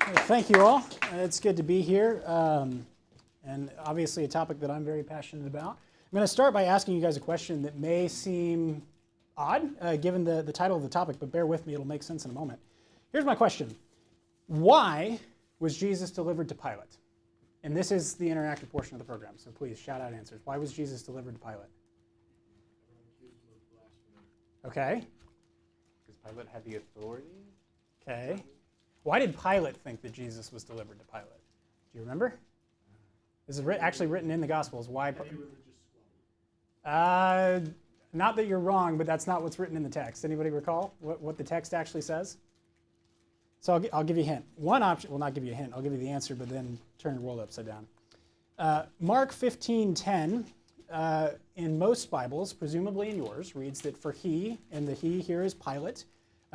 Thank you all. It's good to be here, and obviously a topic that I'm very passionate about. I'm going to start by asking you guys a question that may seem odd, given the title of the topic, but bear with me, it'll make sense in a moment. Here's my question. Why was Jesus delivered to Pilate? And this is the interactive portion of the program, so please shout out answers. Why was Jesus delivered to Pilate? Okay. Because Pilate had the authority? Okay. Why did Pilate think that Jesus was delivered to Pilate? Do you remember? This is actually written in the Gospels. Why? Not that you're wrong, but that's not what's written in the text. Anybody recall what the text actually says? So I'll give you a hint. One option, well, not give you a hint, I'll give you the answer, but then turn the world upside down. Mark 15:10, in most Bibles, presumably in yours, reads that for he, and the he here is Pilate,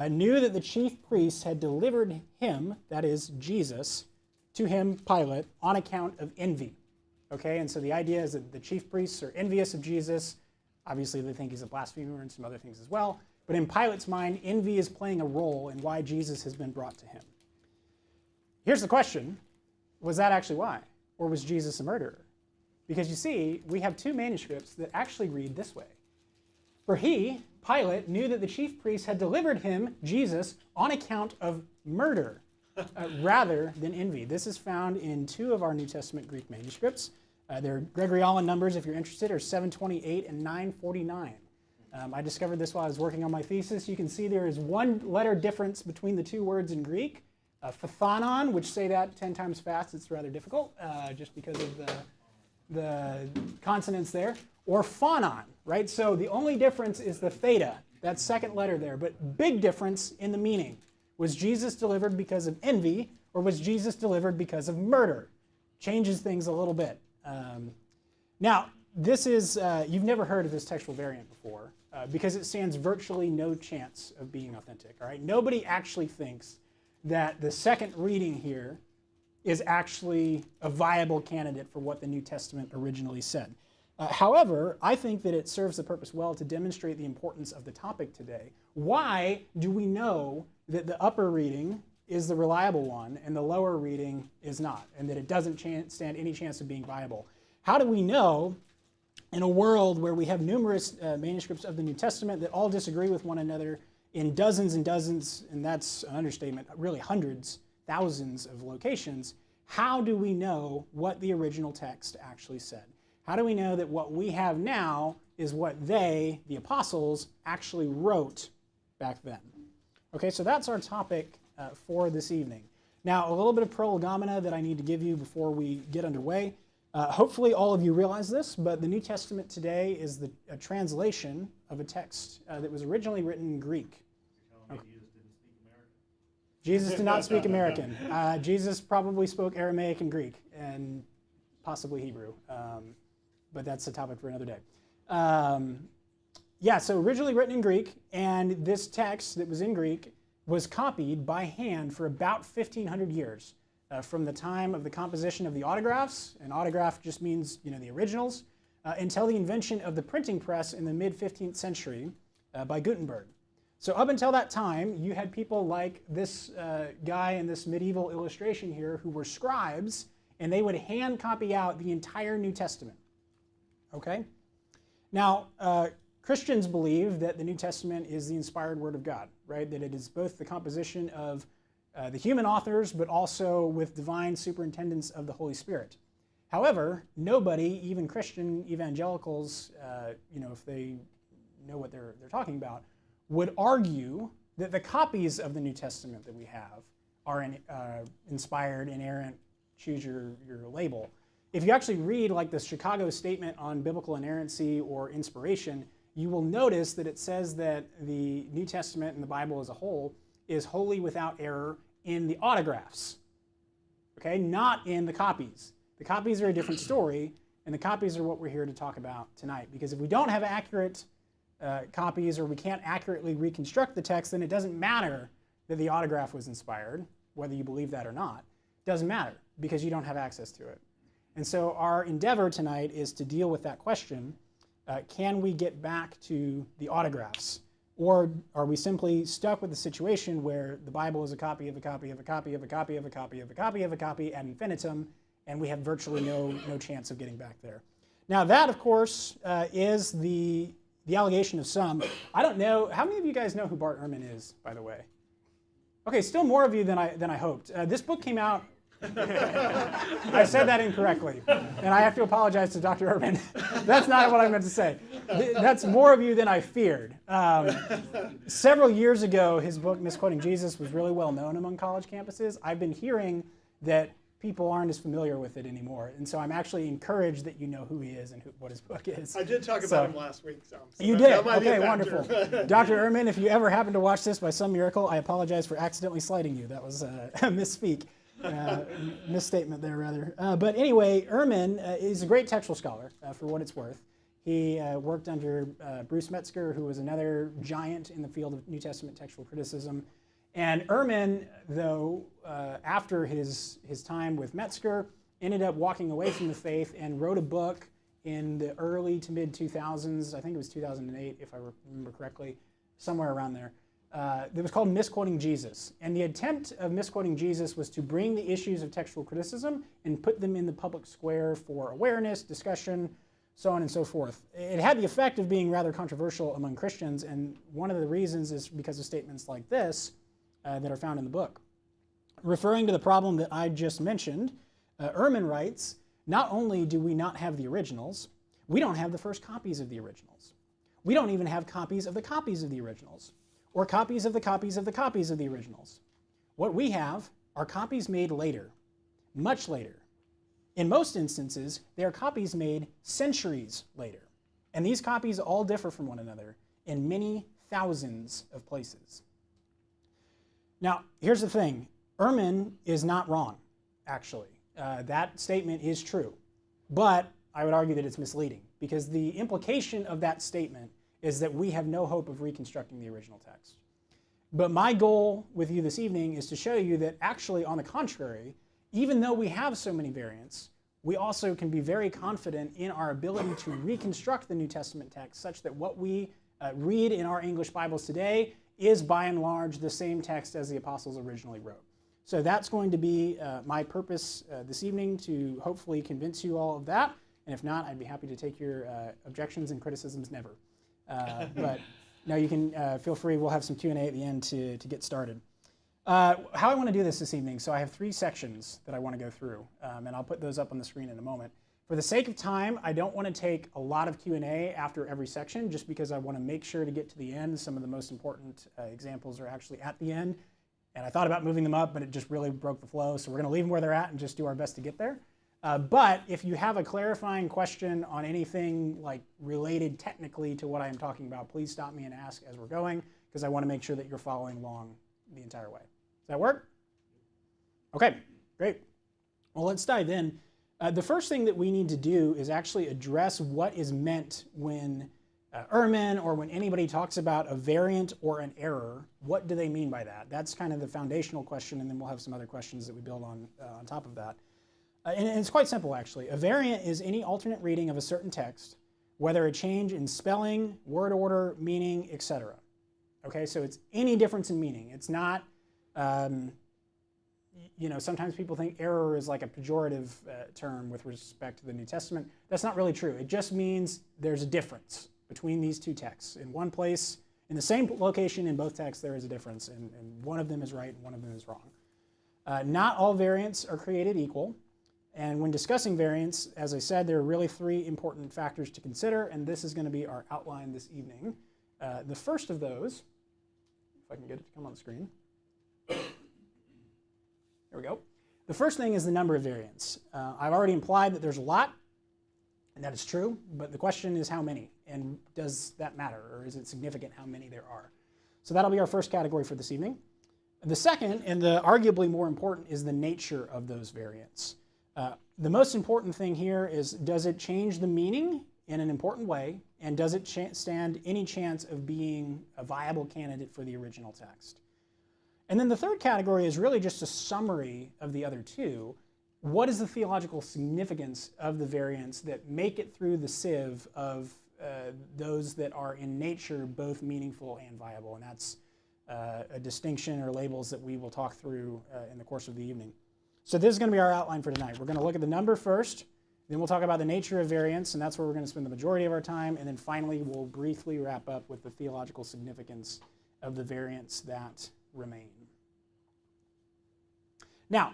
knew that the chief priests had delivered him, that is Jesus, to him, Pilate, on account of envy. Okay, and so the idea is that the chief priests are envious of Jesus. Obviously, they think he's a blasphemer and some other things as well. But in Pilate's mind, envy is playing a role in why Jesus has been brought to him. Here's the question. Was that actually why? Or was Jesus a murderer? Because you see, we have two manuscripts that actually read this way. For he, Pilate, knew that the chief priests had delivered him, Jesus, on account of murder rather than envy. This is found in two of our New Testament Greek manuscripts. They're Gregorian numbers, if you're interested, are 728 and 949. I discovered this while I was working on my thesis. You can see there is one letter difference between the two words in Greek. Phthanon, which say that 10 times fast, it's rather difficult just because of the consonants there. Or phonon, right? So the only difference is the theta, that second letter there, but big difference in the meaning. Was Jesus delivered because of envy, or was Jesus delivered because of murder? Changes things a little bit. Now, this is, you've never heard of this textual variant before, because it stands virtually no chance of being authentic, all right? Nobody actually thinks that the second reading here is actually a viable candidate for what the New Testament originally said. However, I think that it serves the purpose well to demonstrate the importance of the topic today. Why do we know that the upper reading is the reliable one and the lower reading is not, and that it doesn't stand any chance of being viable? How do we know, in a world where we have numerous manuscripts of the New Testament that all disagree with one another in dozens and dozens, and that's an understatement, really hundreds, thousands of locations, how do we know what the original text actually said? How do we know that what we have now is what they, the apostles, actually wrote back then? Okay, so that's our topic for this evening. Now, a little bit of prolegomena that I need to give you before we get underway. Hopefully all of you realize this, but the New Testament today is a translation of a text that was originally written in Greek. Okay. Jesus did not speak American. Jesus probably spoke Aramaic and Greek, and possibly Hebrew, but that's a topic for another day. Yeah, so originally written in Greek, and this text that was in Greek was copied by hand for about 1,500 years. From the time of the composition of the autographs, and autograph just means the originals, until the invention of the printing press in the mid-15th century by Gutenberg. So up until that time, you had people like this guy in this medieval illustration here who were scribes, and they would hand copy out the entire New Testament. Okay? Now, Christians believe that the New Testament is the inspired Word of God, right? That it is both the composition of the human authors, but also with divine superintendence of the Holy Spirit. However, nobody, even Christian evangelicals, if they know what they're talking about, would argue that the copies of the New Testament that we have are inspired, inerrant, choose your label. If you actually read like the Chicago Statement on Biblical Inerrancy or Inspiration, you will notice that it says that the New Testament and the Bible as a whole is wholly without error in the autographs, okay? Not in the copies. The copies are a different story, and the copies are what we're here to talk about tonight. Because if we don't have accurate copies, or we can't accurately reconstruct the text, then it doesn't matter that the autograph was inspired, whether you believe that or not. It doesn't matter, because you don't have access to it. And so our endeavor tonight is to deal with that question. Can we get back to the autographs? Or are we simply stuck with the situation where the Bible is a copy of a copy of a copy of a copy of a copy of a copy of a copy ad infinitum, and we have virtually no chance of getting back there? Now that, of course, is the allegation of some. I don't know, how many of you guys know who Bart Ehrman is, by the way? Okay, still more of you than I hoped. This book came out, I said that incorrectly, and I have to apologize to Dr. Ehrman. That's not what I meant to say. That's more of you than I feared. Several years ago, his book, Misquoting Jesus, was really well known among college campuses. I've been hearing that people aren't as familiar with it anymore, and so I'm actually encouraged that you know who he is and what his book is. I did talk about him last week. So you did? Okay, wonderful. Dr. Ehrman, if you ever happen to watch this by some miracle, I apologize for accidentally slighting you. That was a misspeak. Misstatement there, rather. But anyway, Ehrman is a great textual scholar, for what it's worth. He worked under Bruce Metzger, who was another giant in the field of New Testament textual criticism. And Ehrman, though, after his time with Metzger, ended up walking away from the faith and wrote a book in the early to mid 2000s. I think it was 2008, if I remember correctly, somewhere around there. That was called Misquoting Jesus. And the attempt of Misquoting Jesus was to bring the issues of textual criticism and put them in the public square for awareness, discussion, so on and so forth. It had the effect of being rather controversial among Christians, and one of the reasons is because of statements like this that are found in the book. Referring to the problem that I just mentioned, Ehrman writes, not only do we not have the originals, we don't have the first copies of the originals. We don't even have copies of the copies of the originals, or copies of the copies of the copies of the originals. What we have are copies made later, much later. In most instances, they are copies made centuries later. And these copies all differ from one another in many thousands of places. Now, here's the thing. Ehrman is not wrong, actually. That statement is true. But I would argue that it's misleading, because the implication of that statement is that we have no hope of reconstructing the original text. But my goal with you this evening is to show you that actually, on the contrary, even though we have so many variants, we also can be very confident in our ability to reconstruct the New Testament text such that what we read in our English Bibles today is by and large the same text as the apostles originally wrote. So that's going to be my purpose this evening, to hopefully convince you all of that. And if not, I'd be happy to take your objections and criticisms never. But no, you can feel free. We'll have some Q&A at the end to get started. How I want to do this evening, so I have 3 sections that I want to go through, and I'll put those up on the screen in a moment. For the sake of time, I don't want to take a lot of Q&A after every section, just because I want to make sure to get to the end. Some of the most important examples are actually at the end, and I thought about moving them up, but it just really broke the flow, so we're going to leave them where they're at and just do our best to get there. But if you have a clarifying question on anything like related technically to what I am talking about, please stop me and ask as we're going, because I want to make sure that you're following along the entire way. Does that work? Okay, great. Well, let's dive in. The first thing that we need to do is actually address what is meant when Ehrman or when anybody talks about a variant or an error. What do they mean by that? That's kind of the foundational question, and then we'll have some other questions that we build on top of that. And it's quite simple, actually. A variant is any alternate reading of a certain text, whether a change in spelling, word order, meaning, etc. Okay, so it's any difference in meaning. It's not, sometimes people think error is like a pejorative term with respect to the New Testament. That's not really true. It just means there's a difference between these two texts. In one place, in the same location in both texts, there is a difference, and one of them is right and one of them is wrong. Not all variants are created equal. And when discussing variants, as I said, there are really 3 important factors to consider, and this is going to be our outline this evening. The first of those, if I can get it to come on the screen. There we go. The first thing is the number of variants. I've already implied that there's a lot, and that is true, but the question is how many, and does that matter, or is it significant how many there are? So that'll be our first category for this evening. The second, and the arguably more important, is the nature of those variants. The most important thing here is, does it change the meaning in an important way, and does it stand any chance of being a viable candidate for the original text? And then the third category is really just a summary of the other 2. What is the theological significance of the variants that make it through the sieve of those that are in nature both meaningful and viable, and that's a distinction or labels that we will talk through in the course of the evening. So this is going to be our outline for tonight. We're going to look at the number first, then we'll talk about the nature of variance, and that's where we're going to spend the majority of our time, and then finally we'll briefly wrap up with the theological significance of the variants that remain. Now,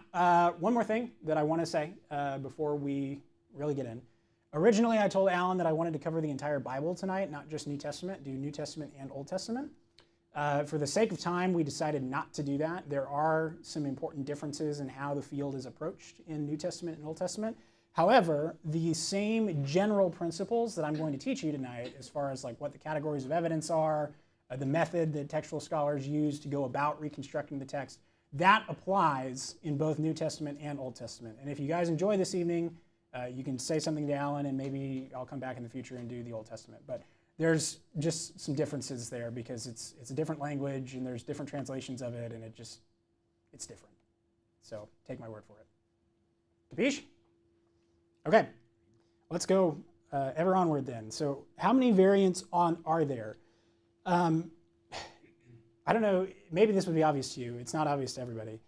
one more thing that I want to say before we really get in. Originally, I told Alan that I wanted to cover the entire Bible tonight, not just New Testament, do New Testament and Old Testament. For the sake of time, we decided not to do that. There are some important differences in how the field is approached in New Testament and Old Testament. However, the same general principles that I'm going to teach you tonight, as far as like what the categories of evidence are, the method that textual scholars use to go about reconstructing the text, that applies in both New Testament and Old Testament. And if you guys enjoy this evening, you can say something to Alan, and maybe I'll come back in the future and do the Old Testament. But there's just some differences there because it's a different language, and there's different translations of it, and it's different. So take my word for it. Capiche? Okay, let's go ever onward then. So how many variants are there? I don't know, maybe this would be obvious to you. It's not obvious to everybody.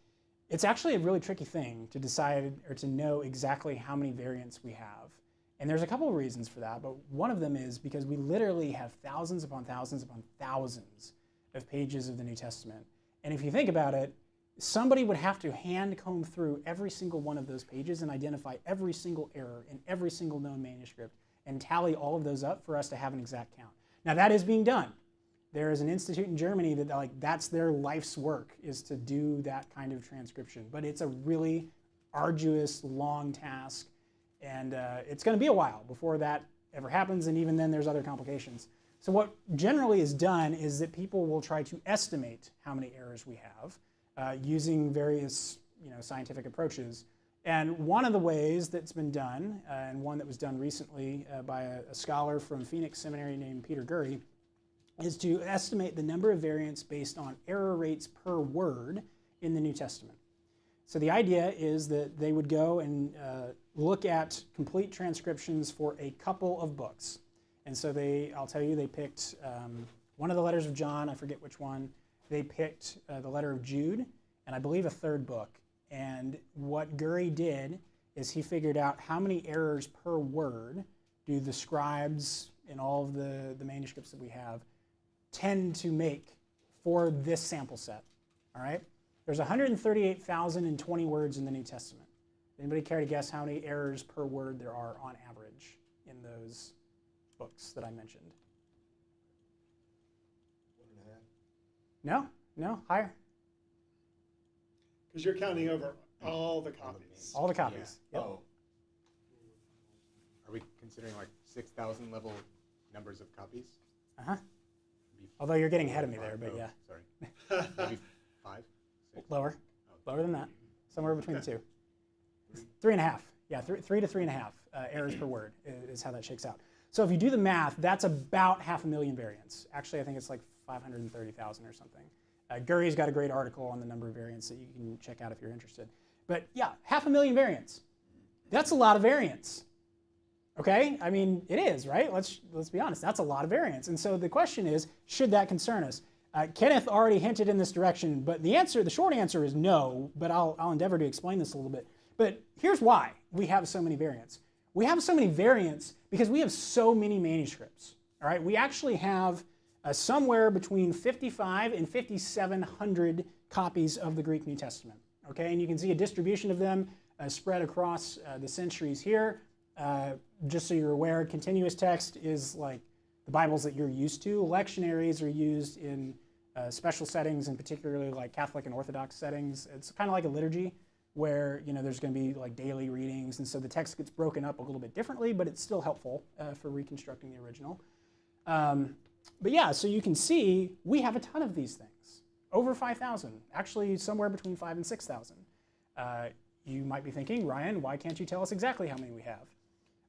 It's actually a really tricky thing to decide or to know exactly how many variants we have. And there's a couple of reasons for that, but one of them is because we literally have thousands upon thousands upon thousands of pages of the New Testament. And if you think about it, somebody would have to hand comb through every single one of those pages and identify every single error in every single known manuscript and tally all of those up for us to have an exact count. Now that is being done. There is an institute in Germany that that's their life's work, is to do that kind of transcription. But it's a really arduous, long task, and it's going to be a while before that ever happens, and even then there's other complications. So what generally is done is that people will try to estimate how many errors we have using various scientific approaches. And one of the ways that's been done, and one that was done recently by a scholar from Phoenix Seminary named Peter Gurry, is to estimate the number of variants based on error rates per word in the New Testament. So the idea is that they would go and look at complete transcriptions for a couple of books. And so I'll tell you, they picked one of the letters of John, I forget which one. They picked the letter of Jude, and I believe a third book. And what Gurry did is he figured out how many errors per word do the scribes in all of the manuscripts that we have tend to make for this sample set. All right? There's 138,020 words in the New Testament. Anybody care to guess how many errors per word there are on average in those books that I mentioned? 1.5. No, higher. Because you're counting over all the copies. All the copies. Yeah. Yep. Oh. Are we considering like 6,000 level numbers of copies? Uh-huh. Although you're getting ahead of me there, but yeah. Sorry. Maybe 5? 6? Lower. Oh. Lower than that. Somewhere between the two. 3.5. Yeah, 3 to 3.5 errors per word is how that shakes out. So if you do the math, that's about 500,000 variants. Actually, I think it's like 530,000 or something. Gurry's got a great article on the number of variants that you can check out if you're interested. But yeah, 500,000 variants. That's a lot of variants. Okay? I mean, it is, right? Let's be honest. That's a lot of variants. And so the question is, should that concern us? Kenneth already hinted in this direction, but the short answer is no, but I'll endeavor to explain this a little bit. But here's why we have so many variants. We have so many variants because we have so many manuscripts. All right? We actually have somewhere between 5,500 and 5,700 copies of the Greek New Testament. Okay? And you can see a distribution of them spread across the centuries here. Just so you're aware, continuous text is like the Bibles that you're used to. Lectionaries are used in special settings, and particularly like Catholic and Orthodox settings. It's kind of like a liturgy where there's going to be like daily readings, and so the text gets broken up a little bit differently, but it's still helpful for reconstructing the original. But yeah, so you can see we have a ton of these things. Over 5,000, actually somewhere between 5,000 and 6,000. You might be thinking, Ryan, why can't you tell us exactly how many we have?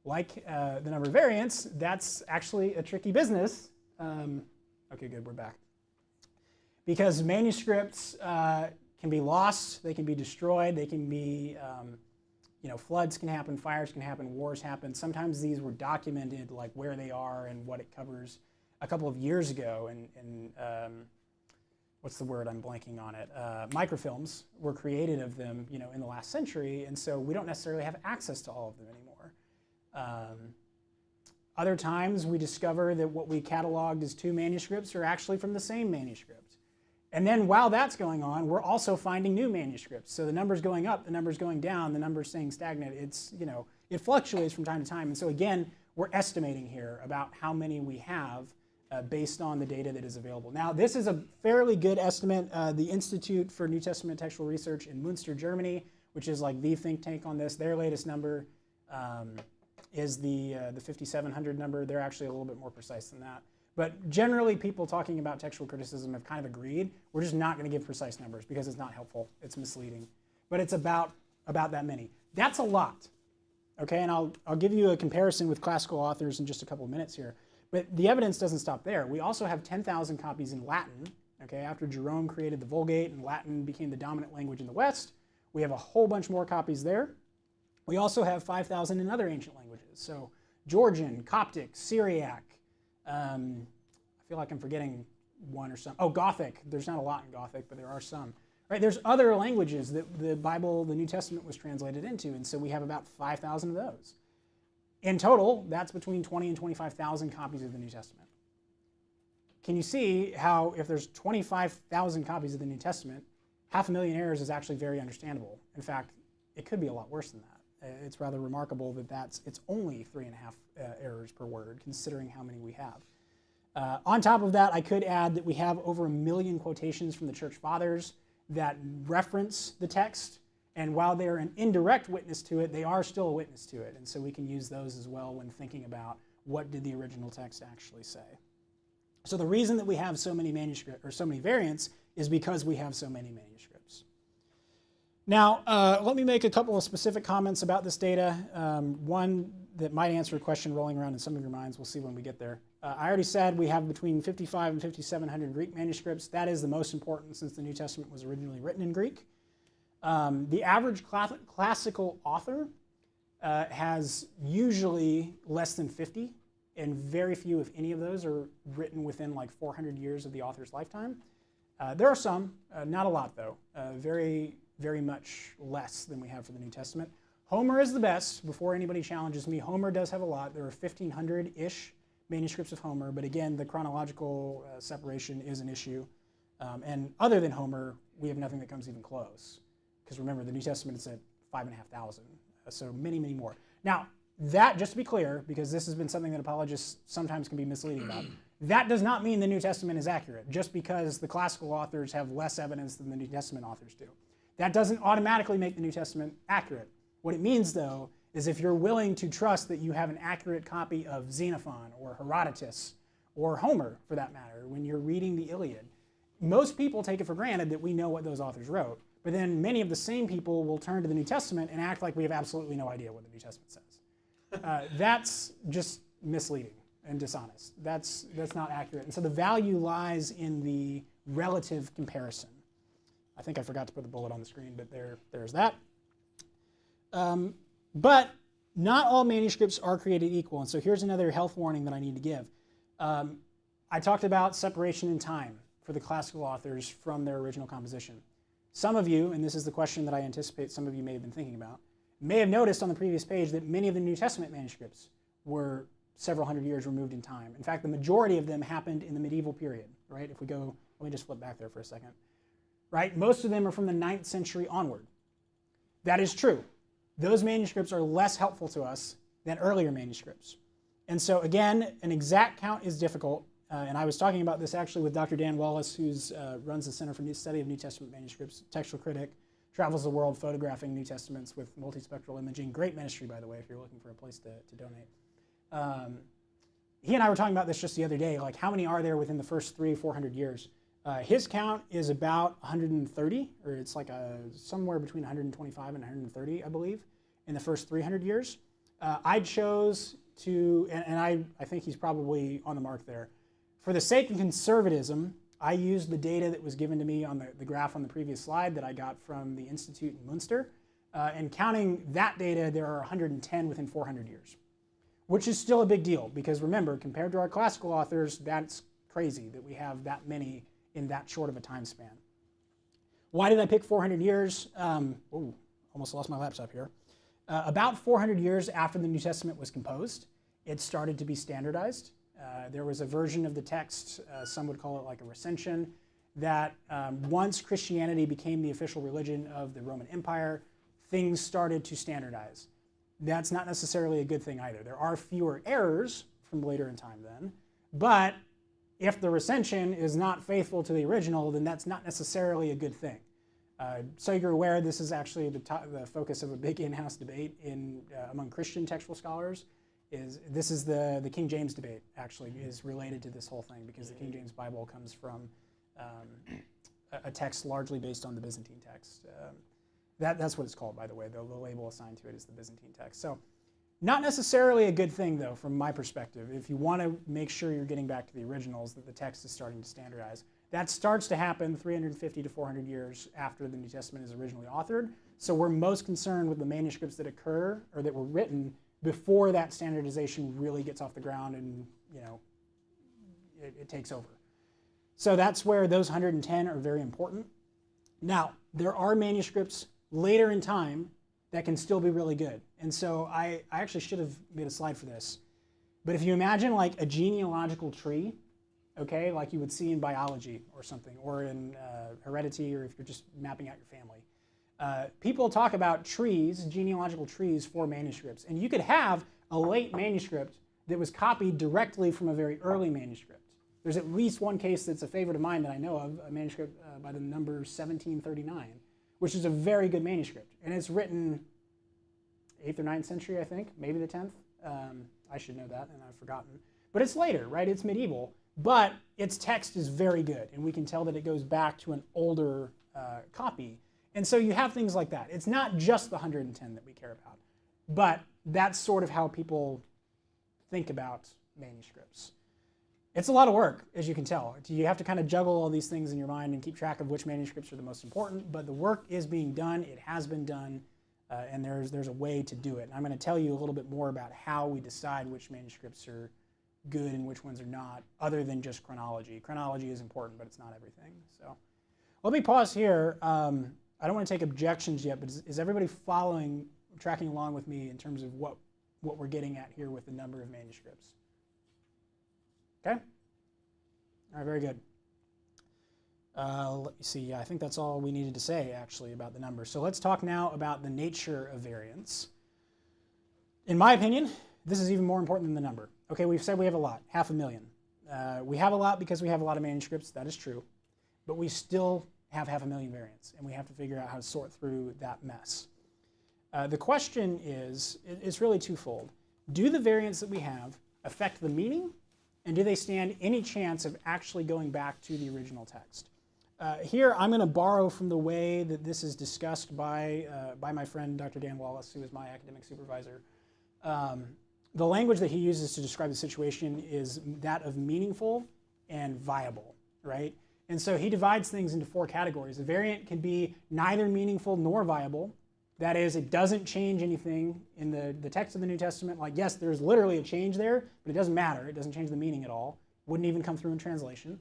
Like the number of variants, that's actually a tricky business. Okay, good, we're back. Because manuscripts can be lost, they can be destroyed, they can be floods can happen, fires can happen, wars happen. Sometimes these were documented, like where they are and what it covers. A couple of years ago, and what's the word? I'm blanking on it. Microfilms were created of them, in the last century, and so we don't necessarily have access to all of them anymore. Other times we discover that what we cataloged as 2 manuscripts are actually from the same manuscript. And then while that's going on, we're also finding new manuscripts. So the number's going up, the number's going down, the number's staying stagnant. It's, it fluctuates from time to time. And so again, we're estimating here about how many we have based on the data that is available. Now, this is a fairly good estimate. The Institute for New Testament Textual Research in Münster, Germany, which is like the think tank on this, their latest number is the 5,700 number. They're actually a little bit more precise than that. But generally, people talking about textual criticism have kind of agreed. We're just not going to give precise numbers because it's not helpful. It's misleading. But it's about that many. That's a lot. Okay, and I'll give you a comparison with classical authors in just a couple of minutes here. But the evidence doesn't stop there. We also have 10,000 copies in Latin. Okay, after Jerome created the Vulgate and Latin became the dominant language in the West, we have a whole bunch more copies there. We also have 5,000 in other ancient languages. So Georgian, Coptic, Syriac. I feel like I'm forgetting one or some. Oh, Gothic. There's not a lot in Gothic, but there are some. Right? There's other languages that the Bible, the New Testament, was translated into, and so we have about 5,000 of those. In total, that's between 20 and 25,000 copies of the New Testament. Can you see how if there's 25,000 copies of the New Testament, 500,000 errors is actually very understandable. In fact, it could be a lot worse than that. It's rather remarkable that it's only 3.5 errors per word, considering how many we have. On top of that, I could add that we have over 1 million quotations from the Church Fathers that reference the text. And while they're an indirect witness to it, they are still a witness to it. And so we can use those as well when thinking about what did the original text actually say. So the reason that we have so many manuscripts or so many variants is because we have so many manuscripts. Now, let me make a couple of specific comments about this data. One that might answer a question rolling around in some of your minds. We'll see when we get there. I already said we have between 55 and 5,700 Greek manuscripts. That is the most important since the New Testament was originally written in Greek. The average classical author has usually less than 50, and very few, if any of those, are written within like 400 years of the author's lifetime. There are some, not a lot though, very, very much less than we have for the New Testament. Homer is the best. Before anybody challenges me, Homer does have a lot. There are 1,500-ish manuscripts of Homer, but again, the chronological separation is an issue. And other than Homer, we have nothing that comes even close. Because remember, the New Testament is at 5,500, so many, many more. Now, that, just to be clear, because this has been something that apologists sometimes can be misleading about, that does not mean the New Testament is accurate, just because the classical authors have less evidence than the New Testament authors do. That doesn't automatically make the New Testament accurate. What it means, though, is if you're willing to trust that you have an accurate copy of Xenophon or Herodotus or Homer, for that matter, when you're reading the Iliad, most people take it for granted that we know what those authors wrote. But then many of the same people will turn to the New Testament and act like we have absolutely no idea what the New Testament says. That's just misleading and dishonest. That's not accurate. And so the value lies in the relative comparison. I think I forgot to put the bullet on the screen, but there's that. But not all manuscripts are created equal. And so here's another health warning that I need to give. I talked about separation in time for the classical authors from their original composition. Some of you, and this is the question that I anticipate some of you may have been thinking about, may have noticed on the previous page that many of the New Testament manuscripts were several hundred years removed in time. In fact, the majority of them happened in the medieval period, right? If we go, let me just flip back there for a second, right? Most of them are from the 9th century onward. That is true. Those manuscripts are less helpful to us than earlier manuscripts. And so again, an exact count is difficult. And I was talking about this actually with Dr. Dan Wallace, who runs the Center for Study of New Testament Manuscripts, textual critic, travels the world photographing New Testaments with multispectral imaging. Great ministry, by the way, if you're looking for a place to donate. He and I were talking about this just the other day, like how many are there within the first 300-400 years? His count is about 130, or it's like somewhere between 125 and 130, I believe, in the first 300 years. I chose to, and I think he's probably on the mark there. For the sake of conservatism, I used the data that was given to me on the graph on the previous slide that I got from the Institute in Münster. And counting that data, there are 110 within 400 years, which is still a big deal because remember, compared to our classical authors, that's crazy that we have that many in that short of a time span. Why did I pick 400 years? Almost lost my laptop here. About 400 years after the New Testament was composed, it started to be standardized. There was a version of the text, some would call it like a recension, that once Christianity became the official religion of the Roman Empire, things started to standardize. That's not necessarily a good thing either. There are fewer errors from later in time then, but if the recension is not faithful to the original, then that's not necessarily a good thing. So you're aware, this is actually the focus of a big in-house debate among Christian textual scholars. This is the King James debate, actually, is related to this whole thing because the King James Bible comes from a text largely based on the Byzantine text. That's what it's called, by the way. The label assigned to it is the Byzantine text. So not necessarily a good thing, though, from my perspective. If you want to make sure you're getting back to the originals, that the text is starting to standardize. That starts to happen 350 to 400 years after the New Testament is originally authored. So we're most concerned with the manuscripts that occur or that were written before that standardization really gets off the ground and it takes over. So that's where those 110 are very important. Now, there are manuscripts later in time that can still be really good. And so I actually should have made a slide for this. But if you imagine like a genealogical tree, okay, like you would see in biology or something, or in heredity, or if you're just mapping out your family. People talk about trees, genealogical trees for manuscripts. And you could have a late manuscript that was copied directly from a very early manuscript. There's at least one case that's a favorite of mine that I know of, a manuscript by the number 1739, which is a very good manuscript. And it's written 8th or 9th century, I think, maybe the 10th. I should know that, and I've forgotten. But it's later, right? It's medieval. But its text is very good, and we can tell that it goes back to an older copy. And so you have things like that. It's not just the 110 that we care about, but that's sort of how people think about manuscripts. It's a lot of work, as you can tell. You have to kind of juggle all these things in your mind and keep track of which manuscripts are the most important, but the work is being done, it has been done, and there's a way to do it. And I'm going to tell you a little bit more about how we decide which manuscripts are good and which ones are not, other than just chronology. Chronology is important, but it's not everything. So let me pause here. I don't want to take objections yet, but is everybody tracking along with me in terms of what we're getting at here with the number of manuscripts? Okay? All right, very good. Let me see. Yeah, I think that's all we needed to say, actually, about the number. So let's talk now about the nature of variance. In my opinion, this is even more important than the number. Okay, we've said we have a lot, 500,000. We have a lot because we have a lot of manuscripts. That is true. But we still have 500,000 variants, and we have to figure out how to sort through that mess. The question is, it's really twofold. Do the variants that we have affect the meaning, and do they stand any chance of actually going back to the original text? Here, I'm going to borrow from the way that this is discussed by my friend, Dr. Dan Wallace, who is my academic supervisor. The language that he uses to describe the situation is that of meaningful and viable, right? And so he divides things into 4 categories. A variant can be neither meaningful nor viable. That is, it doesn't change anything in the text of the New Testament. Like, yes, there's literally a change there, but it doesn't matter. It doesn't change the meaning at all. Wouldn't even come through in translation.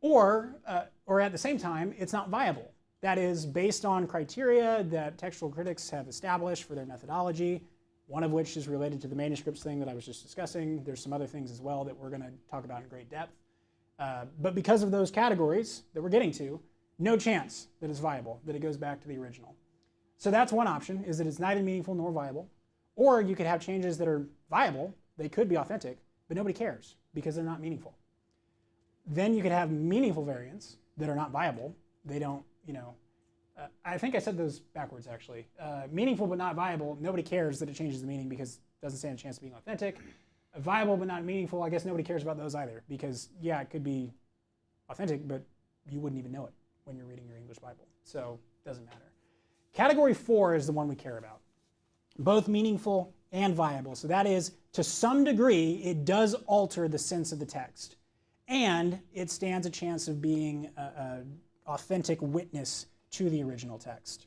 Or at the same time, it's not viable. That is, based on criteria that textual critics have established for their methodology, one of which is related to the manuscripts thing that I was just discussing. There's some other things as well that we're going to talk about in great depth. But because of those categories that we're getting to, no chance that it's viable, that it goes back to the original. So that's one option, is that it's neither meaningful nor viable. Or you could have changes that are viable, they could be authentic, but nobody cares because they're not meaningful. Then you could have meaningful variants that are not viable. They don't, I think I said those backwards actually. Meaningful but not viable, nobody cares that it changes the meaning because it doesn't stand a chance of being authentic. Viable but not meaningful, I guess nobody cares about those either because, yeah, it could be authentic, but you wouldn't even know it when you're reading your English Bible. So it doesn't matter. Category 4 is the one we care about. Both meaningful and viable. So that is, to some degree, it does alter the sense of the text. And it stands a chance of being an authentic witness to the original text.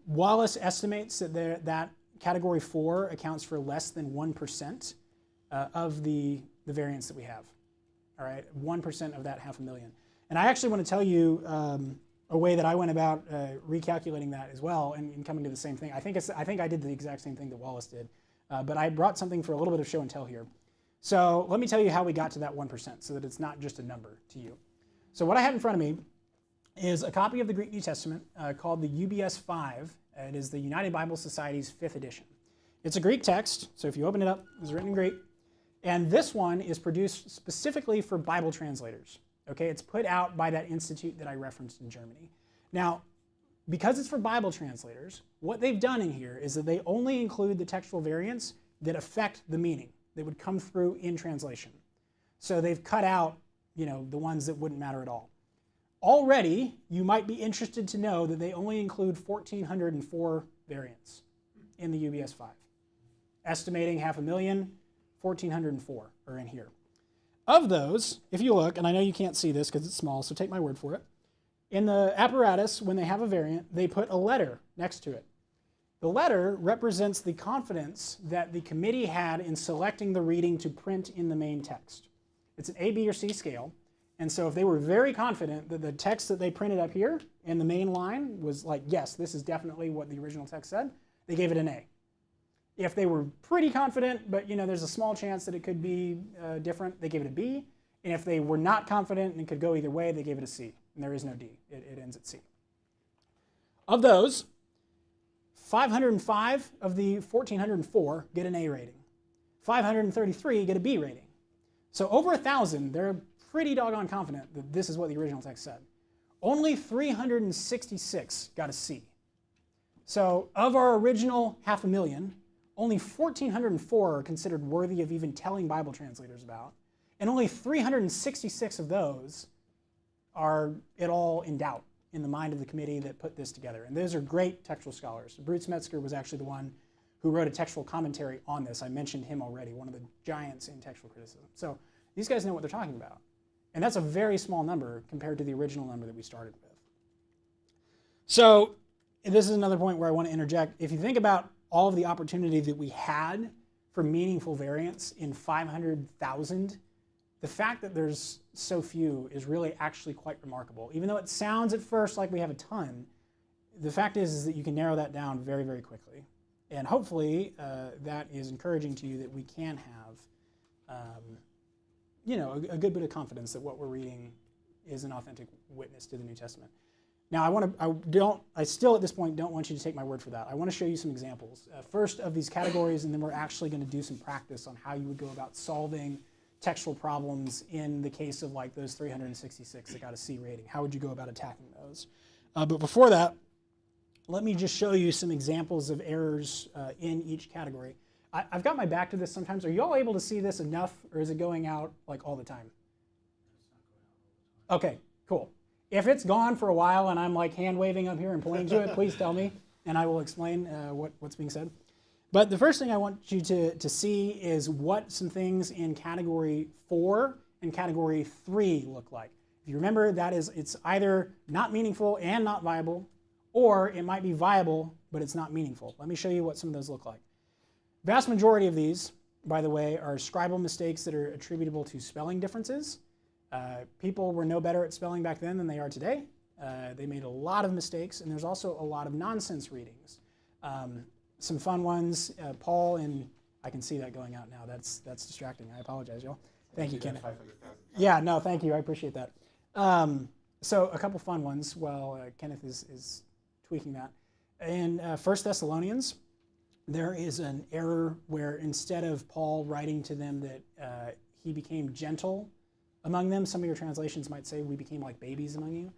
Wallace estimates that category 4 accounts for less than 1% of the variance that we have. All right, 1% of that 500,000. And I actually want to tell you a way that I went about recalculating that as well and coming to the same thing. I think I did the exact same thing that Wallace did, but I brought something for a little bit of show and tell here. So let me tell you how we got to that 1% so that it's not just a number to you. So what I have in front of me is a copy of the Greek New Testament called the UBS 5. It is the United Bible Society's 5th edition. It's a Greek text, so if you open it up, it's written in Greek. And this one is produced specifically for Bible translators. Okay, it's put out by that institute that I referenced in Germany. Now, because it's for Bible translators, what they've done in here is that they only include the textual variants that affect the meaning, that would come through in translation. So they've cut out, the ones that wouldn't matter at all. Already, you might be interested to know that they only include 1,404 variants in the UBS 5. Estimating 500,000, 1,404 are in here. Of those, if you look, and I know you can't see this because it's small, so take my word for it. In the apparatus, when they have a variant, they put a letter next to it. The letter represents the confidence that the committee had in selecting the reading to print in the main text. It's an A, B, or C scale. And so if they were very confident that the text that they printed up here in the main line was like, yes, this is definitely what the original text said, they gave it an A. If they were pretty confident, but there's a small chance that it could be different, they gave it a B. And if they were not confident and it could go either way, they gave it a C. And there is no D. It ends at C. Of those, 505 of the 1,404 get an A rating. 533 get a B rating. So over 1,000, they're pretty doggone confident that this is what the original text said. Only 366 got a C. So of our original 500,000, only 1,404 are considered worthy of even telling Bible translators about, and only 366 of those are at all in doubt in the mind of the committee that put this together. And those are great textual scholars. Bruce Metzger was actually the one who wrote a textual commentary on this. I mentioned him already, one of the giants in textual criticism. So these guys know what they're talking about. And that's a very small number compared to the original number that we started with. So this is another point where I want to interject. If you think about all of the opportunity that we had for meaningful variance in 500,000, the fact that there's so few is really actually quite remarkable. Even though it sounds at first like we have a ton, the fact is that you can narrow that down very, very quickly. And hopefully that is encouraging to you that we can have a good bit of confidence that what we're reading is an authentic witness to the New Testament. Now, I still at this point don't want you to take my word for that. I want to show you some examples. First of these categories, and then we're actually going to do some practice on how you would go about solving textual problems in the case of like those 366 that got a C rating. How would you go about attacking those? But before that, let me just show you some examples of errors in each category. I've got my back to this sometimes. Are you all able to see this enough, or is it going out like all the time? Okay, cool. If it's gone for a while and I'm like hand waving up here and pointing to it, please tell me, and I will explain what's being said. But the first thing I want you to see is what some things in category 4 and category 3 look like. If you remember, it's either not meaningful and not viable, or it might be viable, but it's not meaningful. Let me show you what some of those look like. Vast majority of these, by the way, are scribal mistakes that are attributable to spelling differences. People were no better at spelling back then than they are today. They made a lot of mistakes, and there's also a lot of nonsense readings. Some fun ones, Paul, and I can see that going out now. That's distracting. I apologize, y'all. Thank you, Kenneth. Yeah, no, thank you. I appreciate that. So a couple fun ones while Kenneth is tweaking that. In 1 Thessalonians, there is an error where instead of Paul writing to them that he became gentle among them, some of your translations might say we became like babies among you.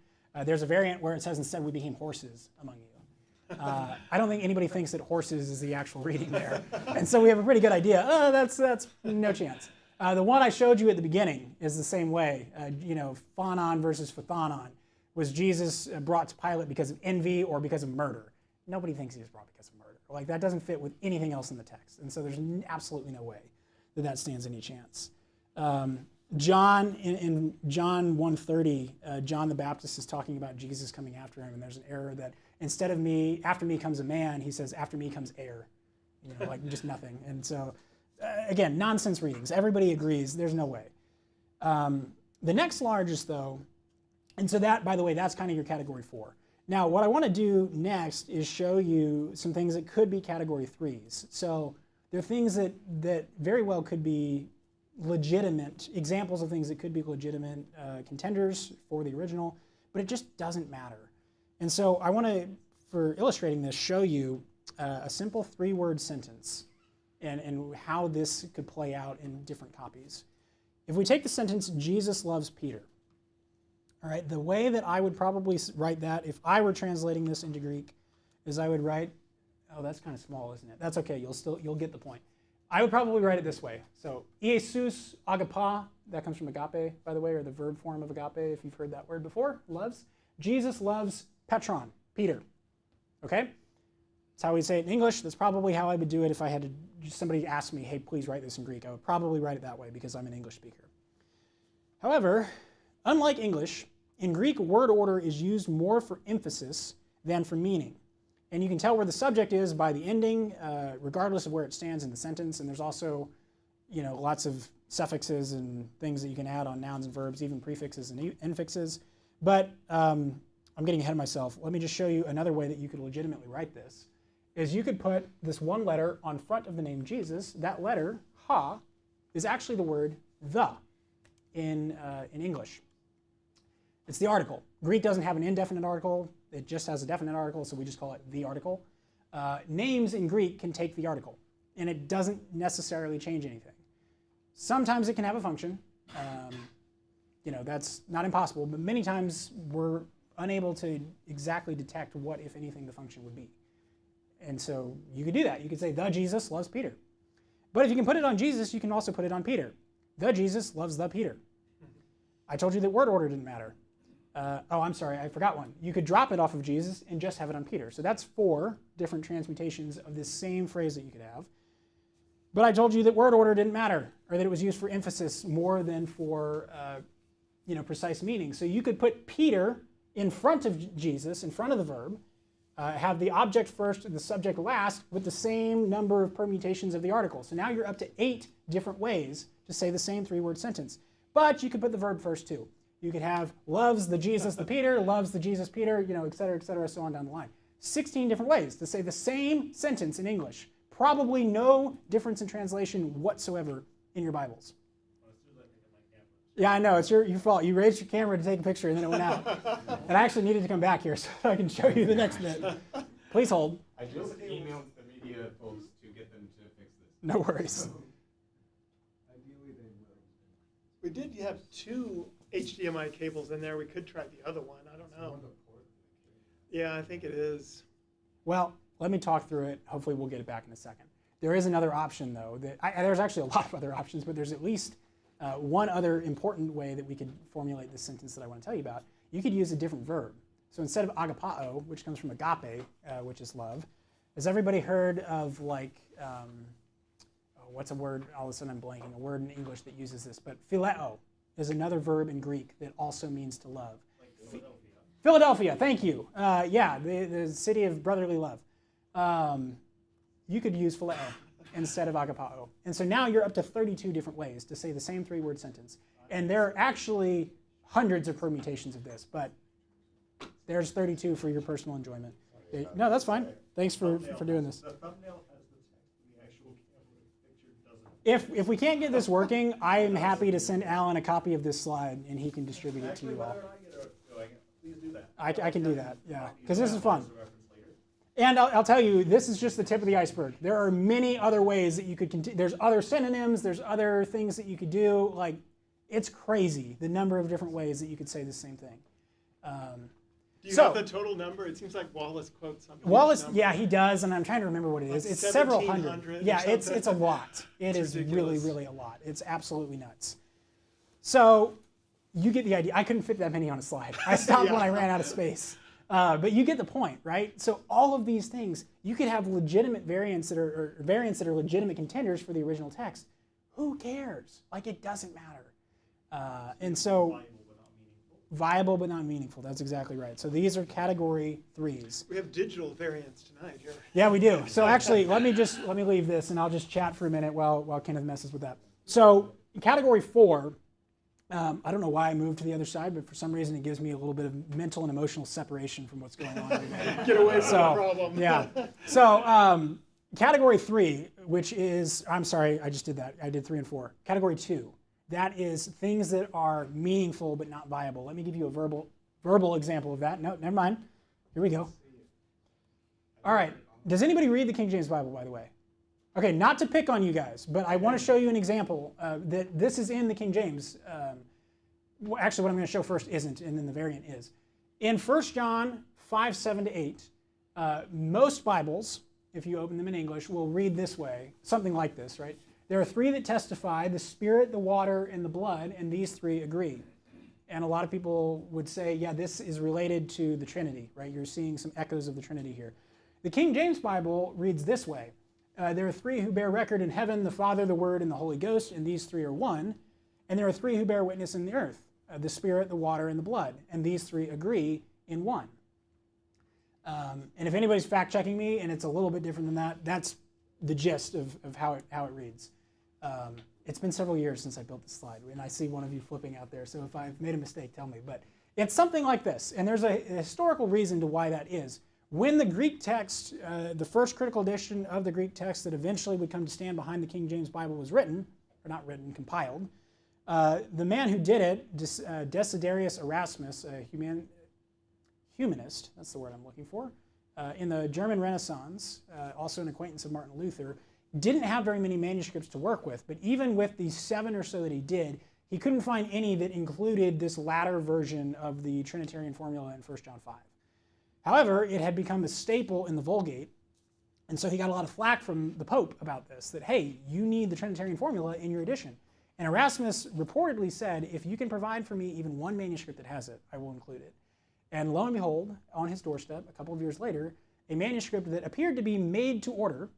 There's a variant where it says instead we became horses among you. I don't think anybody thinks that horses is the actual reading there. And so we have a pretty good idea. Oh, that's no chance. The one I showed you at the beginning is the same way. Phanon versus phthanon. Was Jesus brought to Pilate because of envy or because of murder? Nobody thinks he was brought because of murder. Like, that doesn't fit with anything else in the text. And so there's absolutely no way that stands any chance. John, in John 1:30, John the Baptist is talking about Jesus coming after him, and there's an error that instead of me, after me comes a man, he says, after me comes air. Like just nothing. And so, again, nonsense readings. Everybody agrees, there's no way. The next largest, though, and so that, by the way, that's kind of your category 4. Now, what I want to do next is show you some things that could be category 3s. So there are things that very well could be legitimate, examples of things that could be legitimate contenders for the original, but it just doesn't matter. And so I want to, for illustrating this, show you a simple 3-word sentence and how this could play out in different copies. If we take the sentence, Jesus loves Peter, all right, the way that I would probably write that if I were translating this into Greek is I would write, oh, that's kind of small, isn't it? That's okay, you'll get the point. I would probably write it this way. So, Iesus agapa, that comes from agape, by the way, or the verb form of agape, if you've heard that word before, loves. Jesus loves Petron, Peter, okay? That's how we say it in English. That's probably how I would do it if I had to, somebody asked me, hey, please write this in Greek. I would probably write it that way because I'm an English speaker. However, unlike English, in Greek, word order is used more for emphasis than for meaning. And you can tell where the subject is by the ending, regardless of where it stands in the sentence. And there's also, lots of suffixes and things that you can add on nouns and verbs, even prefixes and infixes. But I'm getting ahead of myself. Let me just show you another way that you could legitimately write this. Is you could put this one letter on front of the name Jesus. That letter, ha, is actually the word the in English. It's the article. Greek doesn't have an indefinite article. It just has a definite article, so we just call it the article. Names in Greek can take the article, and it doesn't necessarily change anything. Sometimes it can have a function. That's not impossible, but many times we're unable to exactly detect what, if anything, the function would be. And so you could do that. You could say, the Jesus loves Peter. But if you can put it on Jesus, you can also put it on Peter. The Jesus loves the Peter. I told you that word order didn't matter. I'm sorry, I forgot one. You could drop it off of Jesus and just have it on Peter. So that's 4 different transmutations of this same phrase that you could have. But I told you that word order didn't matter, or that it was used for emphasis more than for precise meaning. So you could put Peter in front of Jesus, in front of the verb, have the object first and the subject last with the same number of permutations of the article. So now you're up to 8 different ways to say the same 3-word sentence. But you could put the verb first too. You could have loves the Jesus the Peter, loves the Jesus Peter, et cetera, so on down the line. 16 different ways to say the same sentence in English. Probably no difference in translation whatsoever in your Bibles. Yeah, I know, it's your fault. You raised your camera to take a picture and then it went out. And I actually needed to come back here so I can show you the next bit. Please hold. I just emailed the media folks to get them to fix this. No worries. Ideally, they will. We did have 2 HDMI cables in there. We could try the other one. I don't know. Yeah, I think it is. Well, let me talk through it. Hopefully we'll get it back in a second. There is another option, though. There's actually a lot of other options, but there's at least one other important way that we could formulate this sentence that I want to tell you about. You could use a different verb. So instead of agapao, which comes from agape, which is love, has everybody heard of what's a word? All of a sudden I'm blanking. A word in English that uses this, but phileo is another verb in Greek that also means to love. Like Philadelphia. Philadelphia, thank you. The city of brotherly love. You could use phileo instead of agapao. And so now you're up to 32 different ways to say the same 3-word sentence. And there are actually hundreds of permutations of this, but there's 32 for your personal enjoyment. No, that's fine. Thanks for doing this. The thumbnail has the text and the actual camera picture doesn't. If we can't get this working, I am happy to send Alan a copy of this slide and he can distribute it to you all. Please do that. I can do that, yeah, because this is fun. And I'll tell you, this is just the tip of the iceberg. There are many other ways that you could continue. There's other synonyms, there's other things that you could do. Like, it's crazy, the number of different ways that you could say the same thing. Do you have the total number? It seems like Wallace quotes something. Wallace, yeah, he does, and I'm trying to remember what it is. Like it's several 1700 hundred. or Yeah, it's something. a lot. It is ridiculous. really, really a lot. It's absolutely nuts. So you get the idea. I couldn't fit that many on a slide. I stopped when I ran out of space. But you get the point, right? So all of these things, you could have legitimate variants that are legitimate contenders for the original text. Who cares? Like, it doesn't matter. And so Valuable but not meaningful. viable but not meaningful. That's exactly right. So these are category 3s. We have digital variants tonight here. Yeah, we do. So actually, let me leave this, and I'll just chat for a minute while Kenneth messes with that. So in category 4, I don't know why I moved to the other side, but for some reason it gives me a little bit of mental and emotional separation from what's going on over there. Get away from the problem. Yeah. So category 3, which is, I'm sorry, I just did that. I did 3 and 4. Category 2, that is things that are meaningful but not viable. Let me give you a verbal example of that. No, never mind. Here we go. All right. Does anybody read the King James Bible, by the way? Okay, not to pick on you guys, but I want to show you an example that this is in the King James. Actually, what I'm going to show first isn't, and then the variant is. In 1 John 5:7-8, most Bibles, if you open them in English, will read this way, something like this, right? There are 3 that testify, the Spirit, the water, and the blood, and these 3 agree. And a lot of people would say, yeah, this is related to the Trinity, right? You're seeing some echoes of the Trinity here. The King James Bible reads this way. There are 3 who bear record in heaven, the Father, the Word, and the Holy Ghost, and these 3 are one. And there are 3 who bear witness in the earth, the Spirit, the water, and the blood, and these 3 agree in one. And if anybody's fact-checking me, and it's a little bit different than that, that's the gist of how it reads. It's been several years since I built this slide, and I see one of you flipping out there, so if I've made a mistake, tell me. But it's something like this, and there's a historical reason to why that is. When the Greek text, the first critical edition of the Greek text that eventually would come to stand behind the King James Bible was written, or not written, compiled, the man who did it, Desiderius Erasmus, a humanist, that's the word I'm looking for, in the German Renaissance, also an acquaintance of Martin Luther, didn't have very many manuscripts to work with, but even with the 7 or so that he did, he couldn't find any that included this latter version of the Trinitarian formula in 1 John 5. However, it had become a staple in the Vulgate, and so he got a lot of flack from the Pope about this, that, hey, you need the Trinitarian formula in your edition. And Erasmus reportedly said, if you can provide for me even one manuscript that has it, I will include it. And lo and behold, on his doorstep, a couple of years later, a manuscript that appeared to be made to order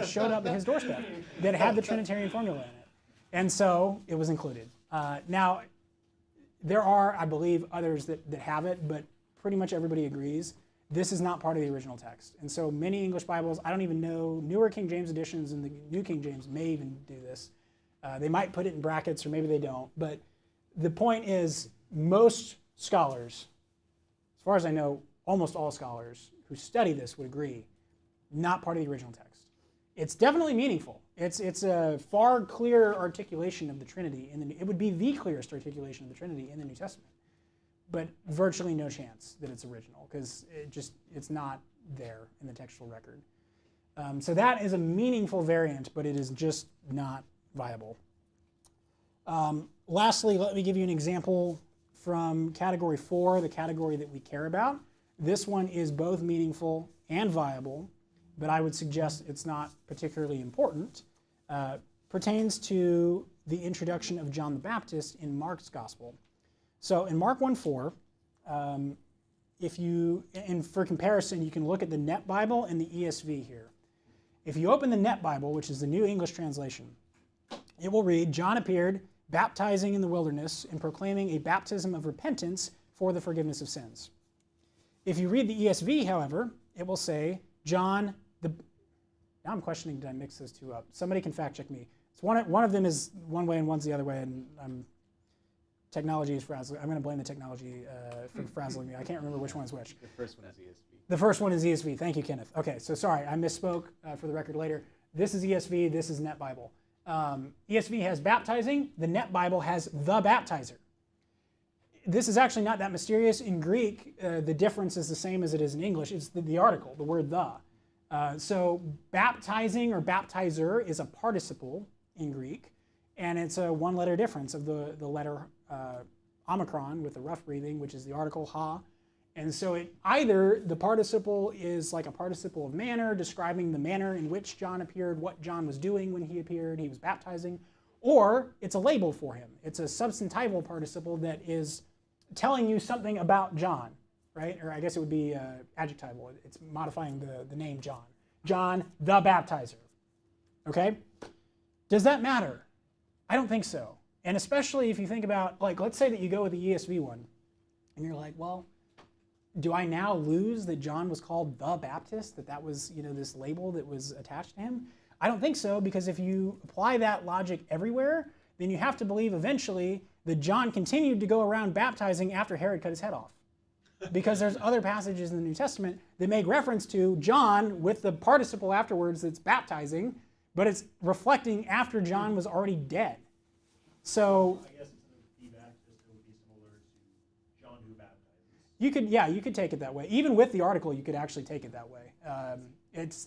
showed up at his doorstep that had the Trinitarian formula in it. And so it was included. Now, there are, I believe, others that have it, but pretty much everybody agrees this is not part of the original text. And so many English Bibles, I don't even know, newer King James editions and the New King James may even do this. They might put it in brackets or maybe they don't. But the point is, most scholars, as far as I know, almost all scholars who study this would agree, not part of the original text. It's definitely meaningful. It's a far clearer articulation of the Trinity. It would be the clearest articulation of the Trinity in the New Testament. But virtually no chance that it's original, because it's not there in the textual record. So that is a meaningful variant, but it is just not viable. Lastly, let me give you an example from category 4, the category that we care about. This one is both meaningful and viable, but I would suggest it's not particularly important. Pertains to the introduction of John the Baptist in Mark's Gospel. So in Mark 1:4, and for comparison, you can look at the Net Bible and the ESV here. If you open the Net Bible, which is the New English Translation, it will read, John appeared baptizing in the wilderness and proclaiming a baptism of repentance for the forgiveness of sins. If you read the ESV, however, it will say, now I'm questioning, did I mix those two up? Somebody can fact check me. It's one of them is one way and one's the other way, and technology is frazzling. I'm going to blame the technology for frazzling me. I can't remember which one is which. The first one is ESV. The first one is ESV. Thank you, Kenneth. Okay, so sorry, I misspoke for the record later. This is ESV, this is Net Bible. ESV has baptizing, the Net Bible has the baptizer. This is actually not that mysterious. In Greek, the difference is the same as it is in English. It's the article, the word the. So baptizing or baptizer is a participle in Greek, and it's a one-letter difference of the letter omicron with the rough breathing, which is the article ha. And so either the participle is like a participle of manner, describing the manner in which John appeared, what John was doing when he appeared, he was baptizing, or it's a label for him. It's a substantival participle that is telling you something about John, right? Or I guess it would be adjectival. It's modifying the name John. John the Baptizer, okay? Does that matter? I don't think so. And especially if you think about, like, let's say that you go with the ESV one, and you're like, well, do I now lose that John was called the Baptist, that was, this label that was attached to him? I don't think so, because if you apply that logic everywhere, then you have to believe eventually that John continued to go around baptizing after Herod cut his head off. Because there's other passages in the New Testament that make reference to John with the participle afterwards that's baptizing, but it's reflecting after John was already dead. So I guess instead of the Baptist, it would be similar to John who baptizes. you could take it that way. Even with the article, you could actually take it that way.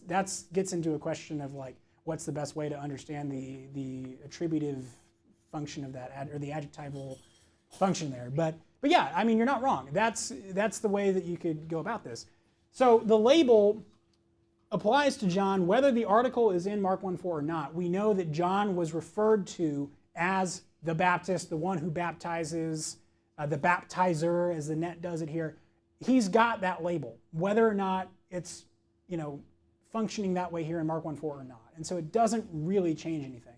That gets into a question of like, what's the best way to understand the attributive function of that, or the adjectival function there. But yeah, I mean, you're not wrong. That's the way that you could go about this. So the label applies to John whether the article is in Mark 1:4 or not. We know that John was referred to as the Baptist, the one who baptizes, the baptizer, as the net does it here. He's got that label, whether or not it's functioning that way here in Mark 1:4 or not. And so it doesn't really change anything.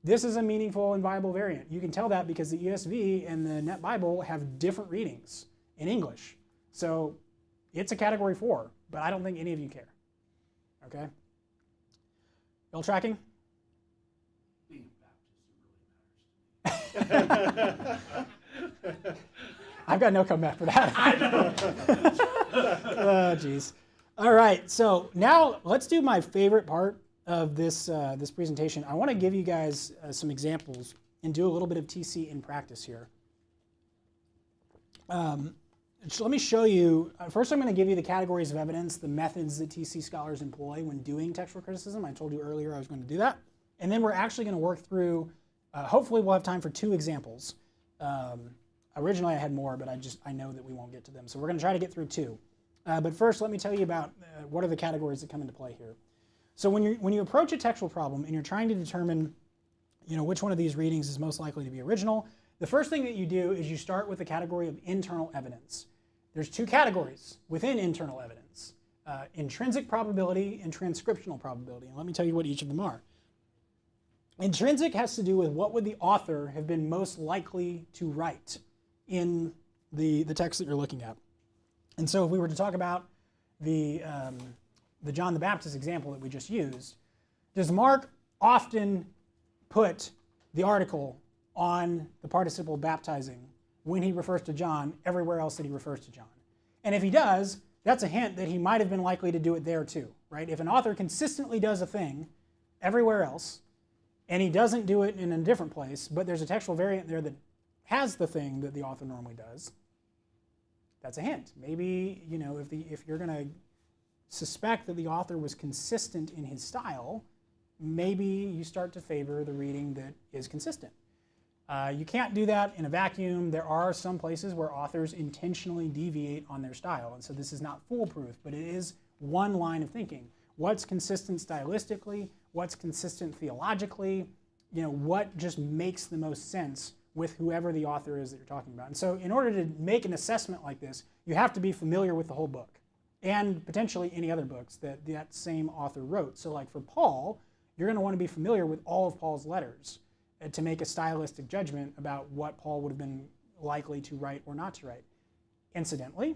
This is a meaningful and viable variant. You can tell that because the ESV and the Net Bible have different readings in English. So it's a category 4, but I don't think any of you care. Okay? Y'all tracking? Being a Baptist really matters to me. I've got no comeback for that. Oh, geez. All right, so now let's do my favorite part of this presentation. I want to give you guys some examples and do a little bit of TC in practice here. So let me show you. First, I'm going to give you the categories of evidence, the methods that TC scholars employ when doing textual criticism. I told you earlier I was going to do that. And then we're actually going to work through, hopefully we'll have time for 2 examples. Originally I had more, but I know that we won't get to them. So we're going to try to get through 2. But first, let me tell you about what are the categories that come into play here. So when you approach a textual problem and you're trying to determine which one of these readings is most likely to be original, the first thing that you do is you start with the category of internal evidence. There's 2 categories within internal evidence, intrinsic probability and transcriptional probability. And let me tell you what each of them are. Intrinsic has to do with what would the author have been most likely to write in the text that you're looking at. And so if we were to talk about the John the Baptist example that we just used, does Mark often put the article on the participle baptizing when he refers to John everywhere else that he refers to John? And if he does, that's a hint that he might have been likely to do it there too, right? If an author consistently does a thing everywhere else, and he doesn't do it in a different place, but there's a textual variant there that has the thing that the author normally does, that's a hint. Maybe, if you're going to suspect that the author was consistent in his style, maybe you start to favor the reading that is consistent. You can't do that in a vacuum. There are some places where authors intentionally deviate on their style, and so this is not foolproof, but it is one line of thinking. What's consistent stylistically? What's consistent theologically? What just makes the most sense with whoever the author is that you're talking about. And so in order to make an assessment like this, you have to be familiar with the whole book and potentially any other books that that same author wrote. So like for Paul, you're going to want to be familiar with all of Paul's letters to make a stylistic judgment about what Paul would have been likely to write or not to write. Incidentally,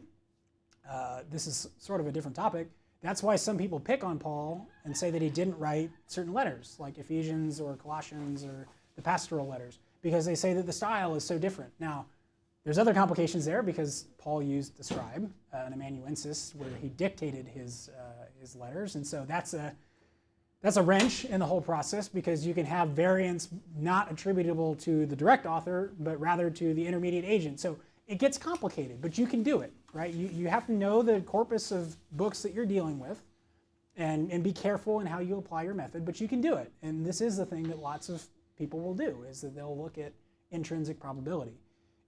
this is sort of a different topic. That's why some people pick on Paul and say that he didn't write certain letters, like Ephesians or Colossians or the pastoral letters, because they say that the style is so different. Now, there's other complications there because Paul used the scribe, an amanuensis, where he dictated his letters, and so that's a wrench in the whole process because you can have variants not attributable to the direct author, but rather to the intermediate agent. So it gets complicated, but you can do it, right? You have to know the corpus of books that you're dealing with and be careful in how you apply your method, but you can do it. And this is the thing that lots of people will do, is that they'll look at intrinsic probability.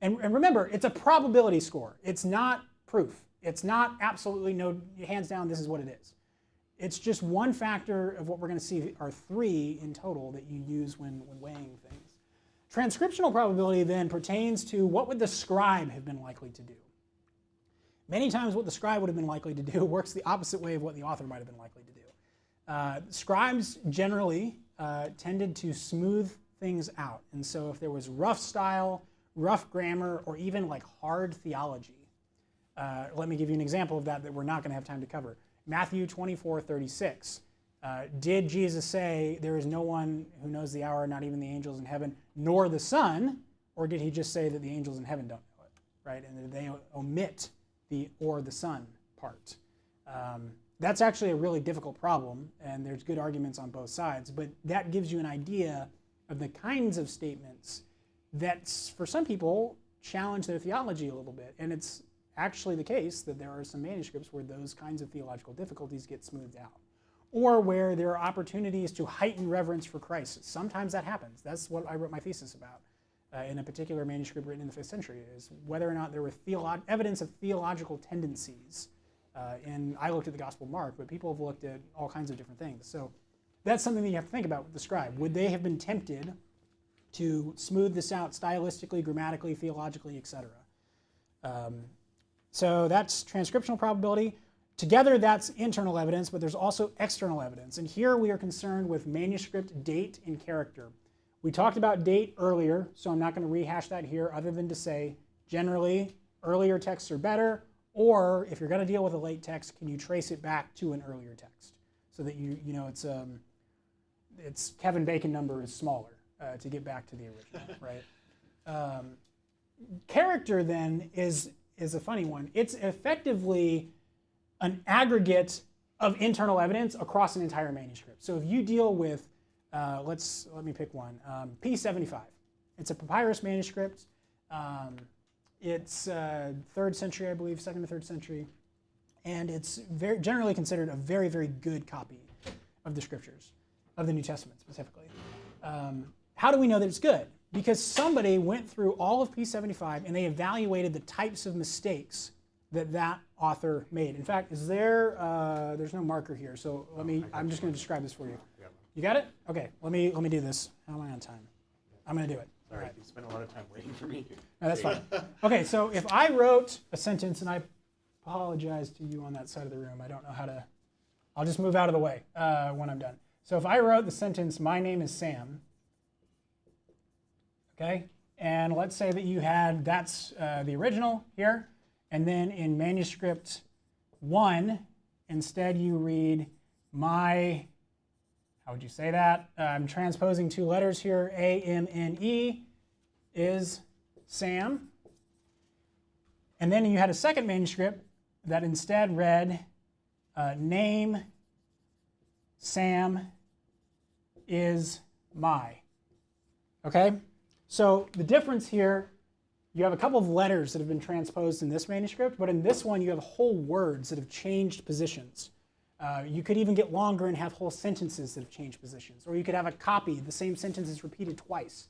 And remember, it's a probability score. It's not proof. It's not absolutely no, hands down, this is what it is. It's just one factor of what we're going to see are 3 in total that you use when weighing things. Transcriptional probability then pertains to what would the scribe have been likely to do. Many times what the scribe would have been likely to do works the opposite way of what the author might have been likely to do. Scribes generally tended to smooth things out. And so if there was rough style, rough grammar, or even like hard theology, let me give you an example of that we're not going to have time to cover. Matthew 24:36. Did Jesus say, there is no one who knows the hour, not even the angels in heaven, nor the Son? Or did he just say that the angels in heaven don't know it, right? And they omit the or the Son part. That's actually a really difficult problem, and there's good arguments on both sides, but that gives you an idea of the kinds of statements that, for some people, challenge their theology a little bit. And it's actually the case that there are some manuscripts where those kinds of theological difficulties get smoothed out, or where there are opportunities to heighten reverence for Christ. Sometimes that happens. That's what I wrote my thesis about in a particular manuscript written in the 5th century, is whether or not there were evidence of theological tendencies. And I looked at the Gospel of Mark, but people have looked at all kinds of different things. So that's something that you have to think about with the scribe. Would they have been tempted to smooth this out stylistically, grammatically, theologically, etc.? So that's transcriptional probability. Together, that's internal evidence, but there's also external evidence. And here we are concerned with manuscript date and character. We talked about date earlier, so I'm not going to rehash that here other than to say, generally, earlier texts are better, or if you're going to deal with a late text, can you trace it back to an earlier text so that you know its Kevin Bacon number is smaller to get back to the original, right? Character then is a funny one. It's effectively an aggregate of internal evidence across an entire manuscript. So if you deal with, let me pick one, P75. It's a papyrus manuscript. It's 3rd century, I believe, 2nd to 3rd century, and it's generally considered a very, very good copy of the scriptures, of the New Testament specifically. How do we know that it's good? Because somebody went through all of P75 and they evaluated the types of mistakes that author made. In fact, there's no marker here, so I'm just going to describe this for you. You got it? Okay, let me do this. How am I on time? I'm going to do it. Sorry, you spent a lot of time waiting for me. No, that's fine. Okay, so if I wrote a sentence, and I apologize to you on that side of the room, I don't know how to, I'll just move out of the way when I'm done. So if I wrote the sentence, my name is Sam, okay, and let's say that you had, that's the original here, and then in manuscript 1, instead you read my, how would you say that? I'm transposing 2 letters here. A-M-N-E is Sam. And then you had a second manuscript that instead read name Sam is my. Okay? So the difference here, you have a couple of letters that have been transposed in this manuscript, but in this one you have whole words that have changed positions. You could even get longer and have whole sentences that have changed positions. Or you could have a copy, the same sentence is repeated twice.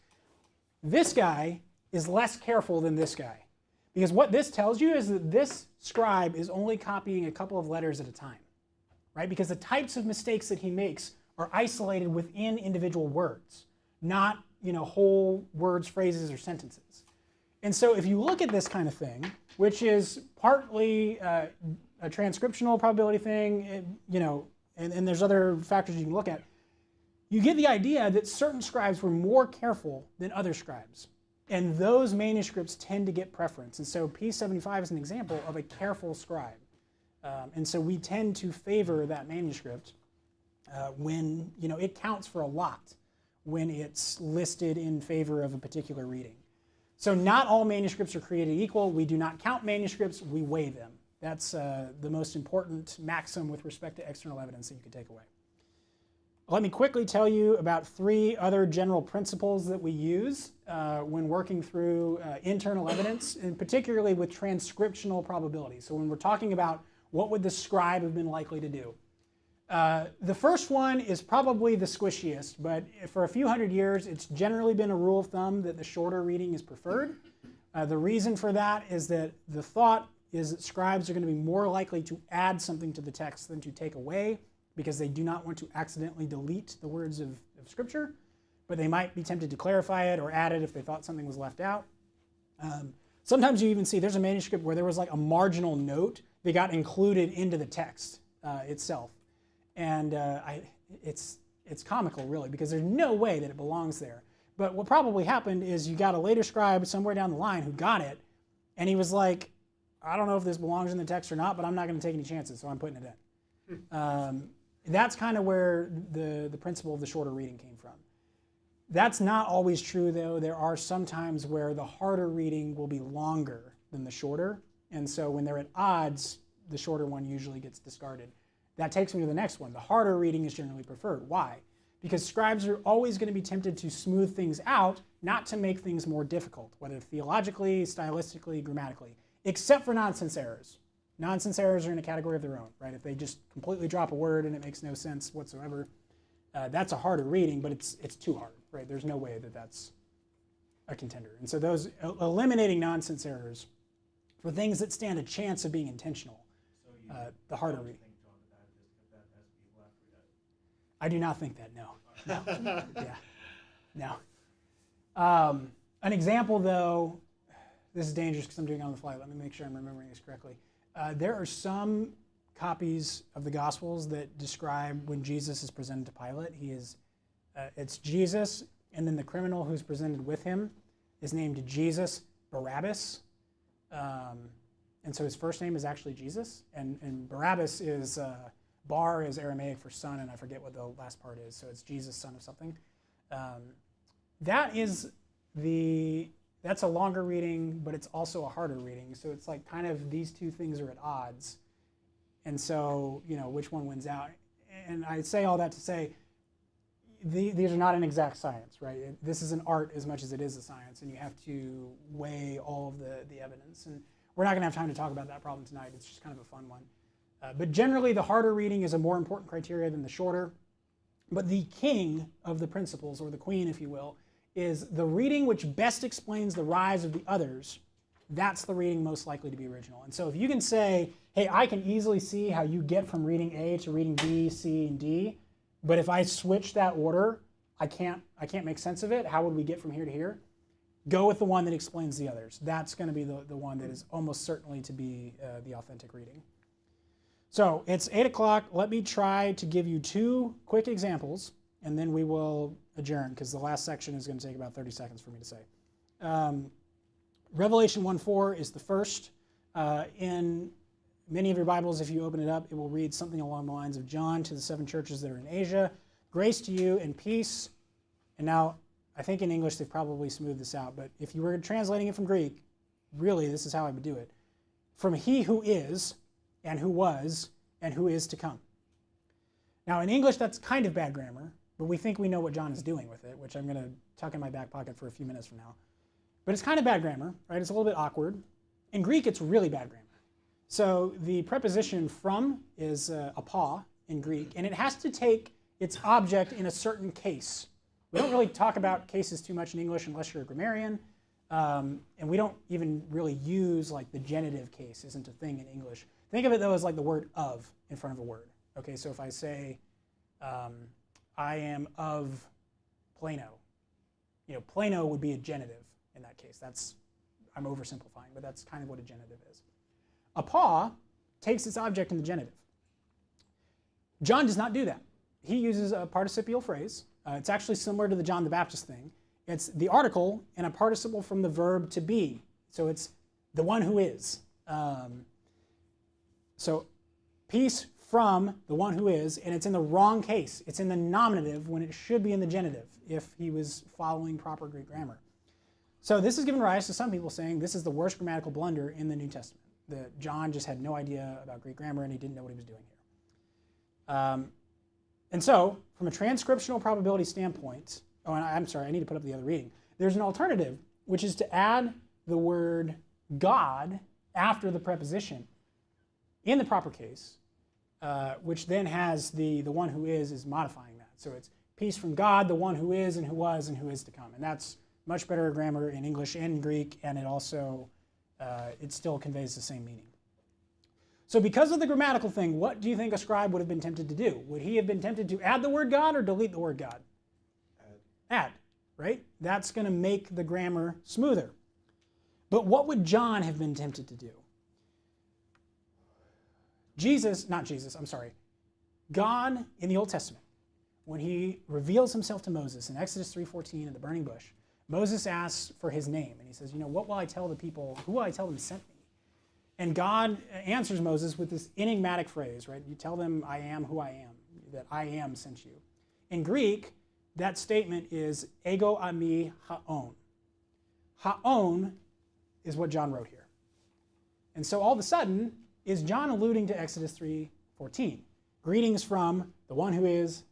This guy is less careful than this guy. Because what this tells you is that this scribe is only copying a couple of letters at a time, right? Because the types of mistakes that he makes are isolated within individual words, not whole words, phrases, or sentences. And so if you look at this kind of thing, which is partly a transcriptional probability thing, and there's other factors you can look at, you get the idea that certain scribes were more careful than other scribes. And those manuscripts tend to get preference. And so P75 is an example of a careful scribe. And so we tend to favor that manuscript when, it counts for a lot when it's listed in favor of a particular reading. So not all manuscripts are created equal. We do not count manuscripts, we weigh them. That's the most important maxim with respect to external evidence that you can take away. Let me quickly tell you about 3 other general principles that we use when working through internal evidence, and particularly with transcriptional probability. So when we're talking about what would the scribe have been likely to do. The first one is probably the squishiest, but for a few hundred years, it's generally been a rule of thumb that the shorter reading is preferred. The reason for that is that the thought is that scribes are going to be more likely to add something to the text than to take away, because they do not want to accidentally delete the words of Scripture, but they might be tempted to clarify it or add it if they thought something was left out. Sometimes you even see there's a manuscript where there was like a marginal note that got included into the text itself. And it's comical, really, because there's no way that it belongs there. But what probably happened is you got a later scribe somewhere down the line who got it, and he was like, I don't know if this belongs in the text or not, but I'm not going to take any chances, so I'm putting it in. That's kind of where the principle of the shorter reading came from. That's not always true, though. There are some times where the harder reading will be longer than the shorter, and so when they're at odds, the shorter one usually gets discarded. That takes me to the next one. The harder reading is generally preferred. Why? Because scribes are always going to be tempted to smooth things out, not to make things more difficult, whether theologically, stylistically, grammatically, except for nonsense errors. Nonsense errors are in a category of their own, right? If they just completely drop a word and it makes no sense whatsoever, that's a harder reading, but it's too hard, right? There's no way that that's a contender. And so those eliminating nonsense errors for things that stand a chance of being intentional, the harder reading. I do not think that, no. Yeah, no. An example, though, this is dangerous because I'm doing it on the fly. Let me make sure I'm remembering this correctly. There are some copies of the Gospels that describe when Jesus is presented to Pilate. It's Jesus, and then the criminal who's presented with him is named Jesus Barabbas. And so his first name is actually Jesus, and Barabbas is, Bar is Aramaic for son, and I forget what the last part is, so it's Jesus, son of something. That's a longer reading, but it's also a harder reading, so it's like kind of these two things are at odds. And so, which one wins out? And I say all that to say, these are not an exact science, right? This is an art as much as it is a science, and you have to weigh all of the evidence. And we're not going to have time to talk about that problem tonight. It's just kind of a fun one. But generally, the harder reading is a more important criteria than the shorter. But the king of the principles, or the queen, if you will, is the reading which best explains the rise of the others. That's the reading most likely to be original. And so if you can say, hey, I can easily see how you get from reading A to reading B, C, and D, but if I switch that order, I can't make sense of it. How would we get from here to here? Go with the one that explains the others. That's going to be the one that is almost certainly to be the authentic reading. So it's 8 o'clock. Let me try to give you two quick examples, and then we will adjourn, because the last section is going to take about 30 seconds for me to say. Revelation 1:4 is the first. In many of your Bibles, if you open it up, it will read something along the lines of John to the 7 churches that are in Asia. Grace to you and peace. And now, I think in English they've probably smoothed this out, but if you were translating it from Greek, really this is how I would do it. From he who is, and who was, and who is to come. Now in English that's kind of bad grammar, but we think we know what John is doing with it, which I'm going to tuck in my back pocket for a few minutes from now. But it's kind of bad grammar, right? It's a little bit awkward. In Greek it's really bad grammar. So the preposition from is apo in Greek, and it has to take its object in a certain case. We don't really talk about cases too much in English unless you're a grammarian, and we don't even really use like the genitive case isn't a thing in English. Think of it though as like the word of in front of a word. Okay, so if I say, I am of Plano, Plano would be a genitive in that case. I'm oversimplifying, but that's kind of what a genitive is. Apa takes its object in the genitive. John does not do that. He uses a participial phrase. It's actually similar to the John the Baptist thing. It's the article and a participle from the verb to be. So it's the one who is. So peace from the one who is, and it's in the wrong case. It's in the nominative when it should be in the genitive if he was following proper Greek grammar. So this has given rise to some people saying this is the worst grammatical blunder in the New Testament. That John just had no idea about Greek grammar and he didn't know what he was doing here. And so, from a transcriptional probability standpoint, and I'm sorry, I need to put up the other reading. There's an alternative, which is to add the word God after the preposition in the proper case, which then has the one who is modifying that. So it's peace from God, the one who is and who was and who is to come. And that's much better grammar in English and in Greek, and it also, it still conveys the same meaning. So because of the grammatical thing, what do you think a scribe would have been tempted to do? Would he have been tempted to add the word God or delete the word God? Add, right? That's going to make the grammar smoother. But what would John have been tempted to do? God in the Old Testament when he reveals himself to Moses in Exodus 3:14 in the burning bush, Moses asks for his name, and he says, what will I tell the people? Who will I tell them sent me? And God answers Moses with this enigmatic phrase, right? You tell them, I am who I am, that I am sent you. In Greek, that statement is ego ami haon. Haon is what John wrote here. And so all of a sudden, is John alluding to Exodus 3:14? Greetings from the one who is,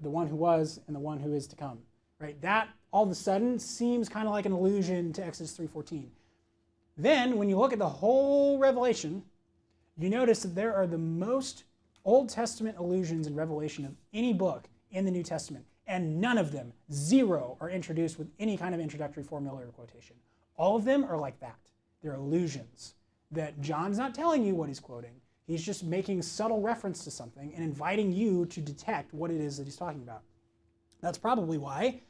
the one who was, and the one who is to come. Right? That all of a sudden seems kind of like an allusion to Exodus 3:14. Then, when you look at the whole Revelation, you notice that there are the most Old Testament allusions in Revelation of any book in the New Testament, and none of them, zero, are introduced with any kind of introductory formula or quotation. All of them are like that. They're allusions that John's not telling you what he's quoting. He's just making subtle reference to something and inviting you to detect what it is that he's talking about. That's probably why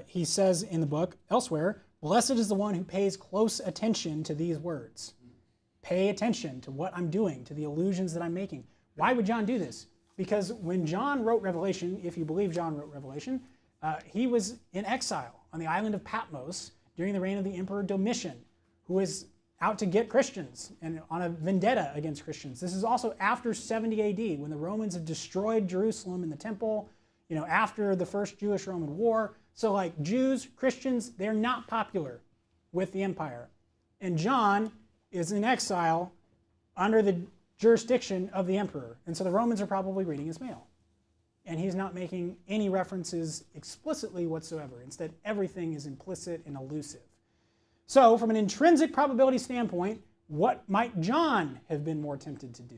he says in the book elsewhere, blessed is the one who pays close attention to these words. Pay attention to what I'm doing, to the allusions that I'm making. Why would John do this? Because when John wrote Revelation, if you believe John wrote Revelation, he was in exile on the island of Patmos during the reign of the Emperor Domitian, who was out to get Christians and on a vendetta against Christians. This is also after 70 AD, when the Romans have destroyed Jerusalem and the temple, after the first Jewish-Roman war. So like Jews, Christians, they're not popular with the empire. And John is in exile under the jurisdiction of the emperor. And so the Romans are probably reading his mail. And he's not making any references explicitly whatsoever. Instead, everything is implicit and elusive. So from an intrinsic probability standpoint, what might John have been more tempted to do?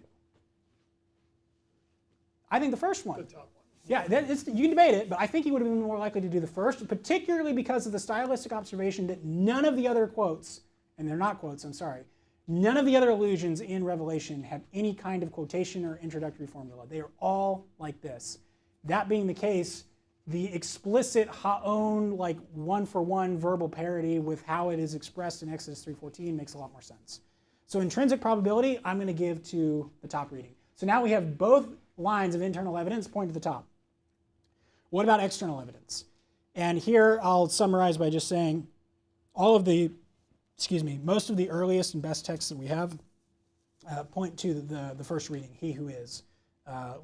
I think the first one. The top one. Yeah, you can debate it, but I think he would have been more likely to do the first, particularly because of the stylistic observation that none of the other quotes, and they're not quotes, I'm sorry, none of the other allusions in Revelation have any kind of quotation or introductory formula. They are all like this. That being the case, the explicit haon, like one-for-one verbal parody with how it is expressed in Exodus 3:14 makes a lot more sense. So intrinsic probability, I'm going to give to the top reading. So now we have both lines of internal evidence point to the top. What about external evidence? And here I'll summarize by just saying most of the earliest and best texts that we have point to the first reading, he who is.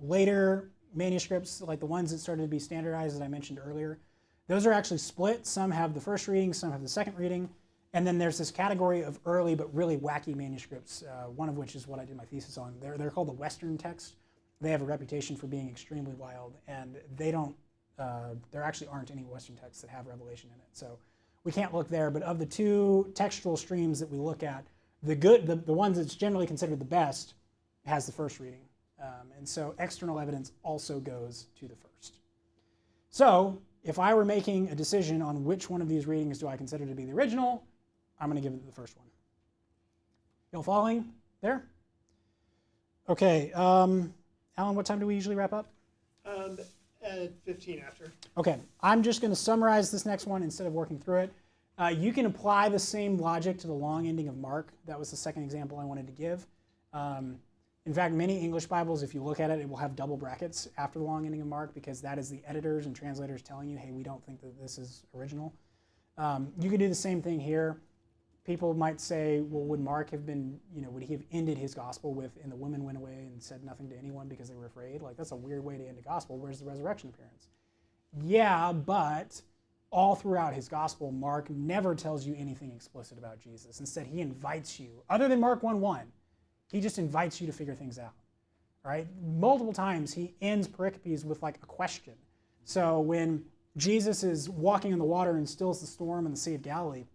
Later manuscripts, like the ones that started to be standardized, as I mentioned earlier, those are actually split. Some have the first reading, some have the second reading. And then there's this category of early but really wacky manuscripts, one of which is what I did my thesis on. They're called the Western text. They have a reputation for being extremely wild, and there actually aren't any Western texts that have Revelation in it. So we can't look there, but of the two textual streams that we look at, the ones that's generally considered the best has the first reading. And so external evidence also goes to the first. So if I were making a decision on which one of these readings do I consider to be the original, I'm going to give it the first one. Y'all following there? Okay. Alan, what time do we usually wrap up? At 15 after. Okay. I'm just going to summarize this next one instead of working through it. You can apply the same logic to the long ending of Mark. That was the second example I wanted to give. In fact, many English Bibles, if you look at it, it will have double brackets after the long ending of Mark, because that is the editors and translators telling you, hey, we don't think that this is original. You could do the same thing here. People might say, well, would Mark have been, would he have ended his gospel with, and the women went away and said nothing to anyone because they were afraid? Like, that's a weird way to end a gospel. Where's the resurrection appearance? Yeah, but all throughout his gospel, Mark never tells you anything explicit about Jesus. Instead, he invites you, other than Mark 1:1, he just invites you to figure things out. All right? Multiple times he ends pericopes with like a question. So when Jesus is walking on the water and stills the storm in the Sea of Galilee,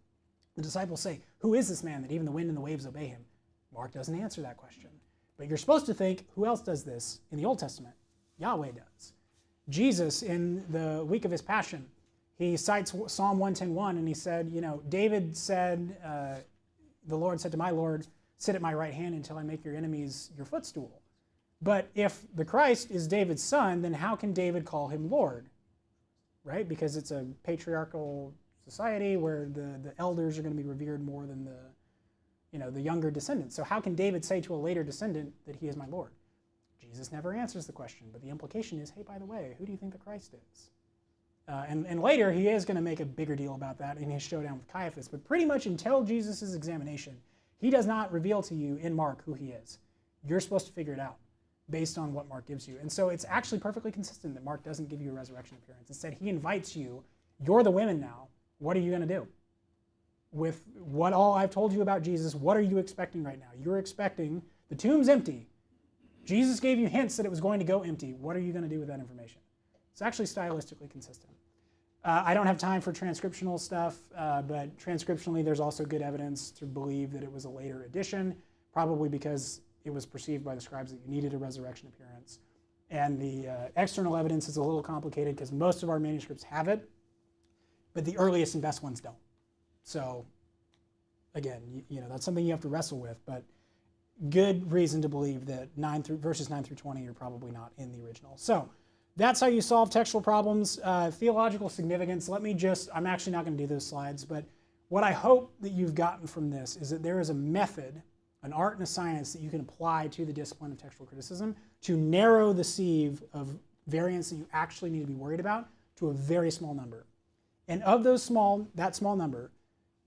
the disciples say, who is this man that even the wind and the waves obey him? Mark doesn't answer that question. But you're supposed to think, who else does this in the Old Testament? Yahweh does. Jesus, in the week of his passion, he cites Psalm 110:1, and he said, David said, the Lord said to my Lord, sit at my right hand until I make your enemies your footstool. But if the Christ is David's son, then how can David call him Lord? Right? Because it's a patriarchal society where the elders are going to be revered more than the younger descendants. So how can David say to a later descendant that he is my Lord? Jesus never answers the question, but the implication is, hey, by the way, who do you think the Christ is? And later, he is going to make a bigger deal about that in his showdown with Caiaphas. But pretty much until Jesus' examination, he does not reveal to you in Mark who he is. You're supposed to figure it out based on what Mark gives you. And so it's actually perfectly consistent that Mark doesn't give you a resurrection appearance. Instead, he invites you, you're the women now. What are you going to do? With what all I've told you about Jesus, what are you expecting right now? You're expecting, the tomb's empty. Jesus gave you hints that it was going to go empty. What are you going to do with that information? It's actually stylistically consistent. I don't have time for transcriptional stuff, but transcriptionally there's also good evidence to believe that it was a later addition, probably because it was perceived by the scribes that you needed a resurrection appearance. And the external evidence is a little complicated because most of our manuscripts have it, but the earliest and best ones don't. So again, that's something you have to wrestle with, but good reason to believe that verses 9 through 20 are probably not in the original. So that's how you solve textual problems. Theological significance, I'm actually not going to do those slides, but what I hope that you've gotten from this is that there is a method, an art and a science that you can apply to the discipline of textual criticism to narrow the sieve of variants that you actually need to be worried about to a very small number. And of that small number,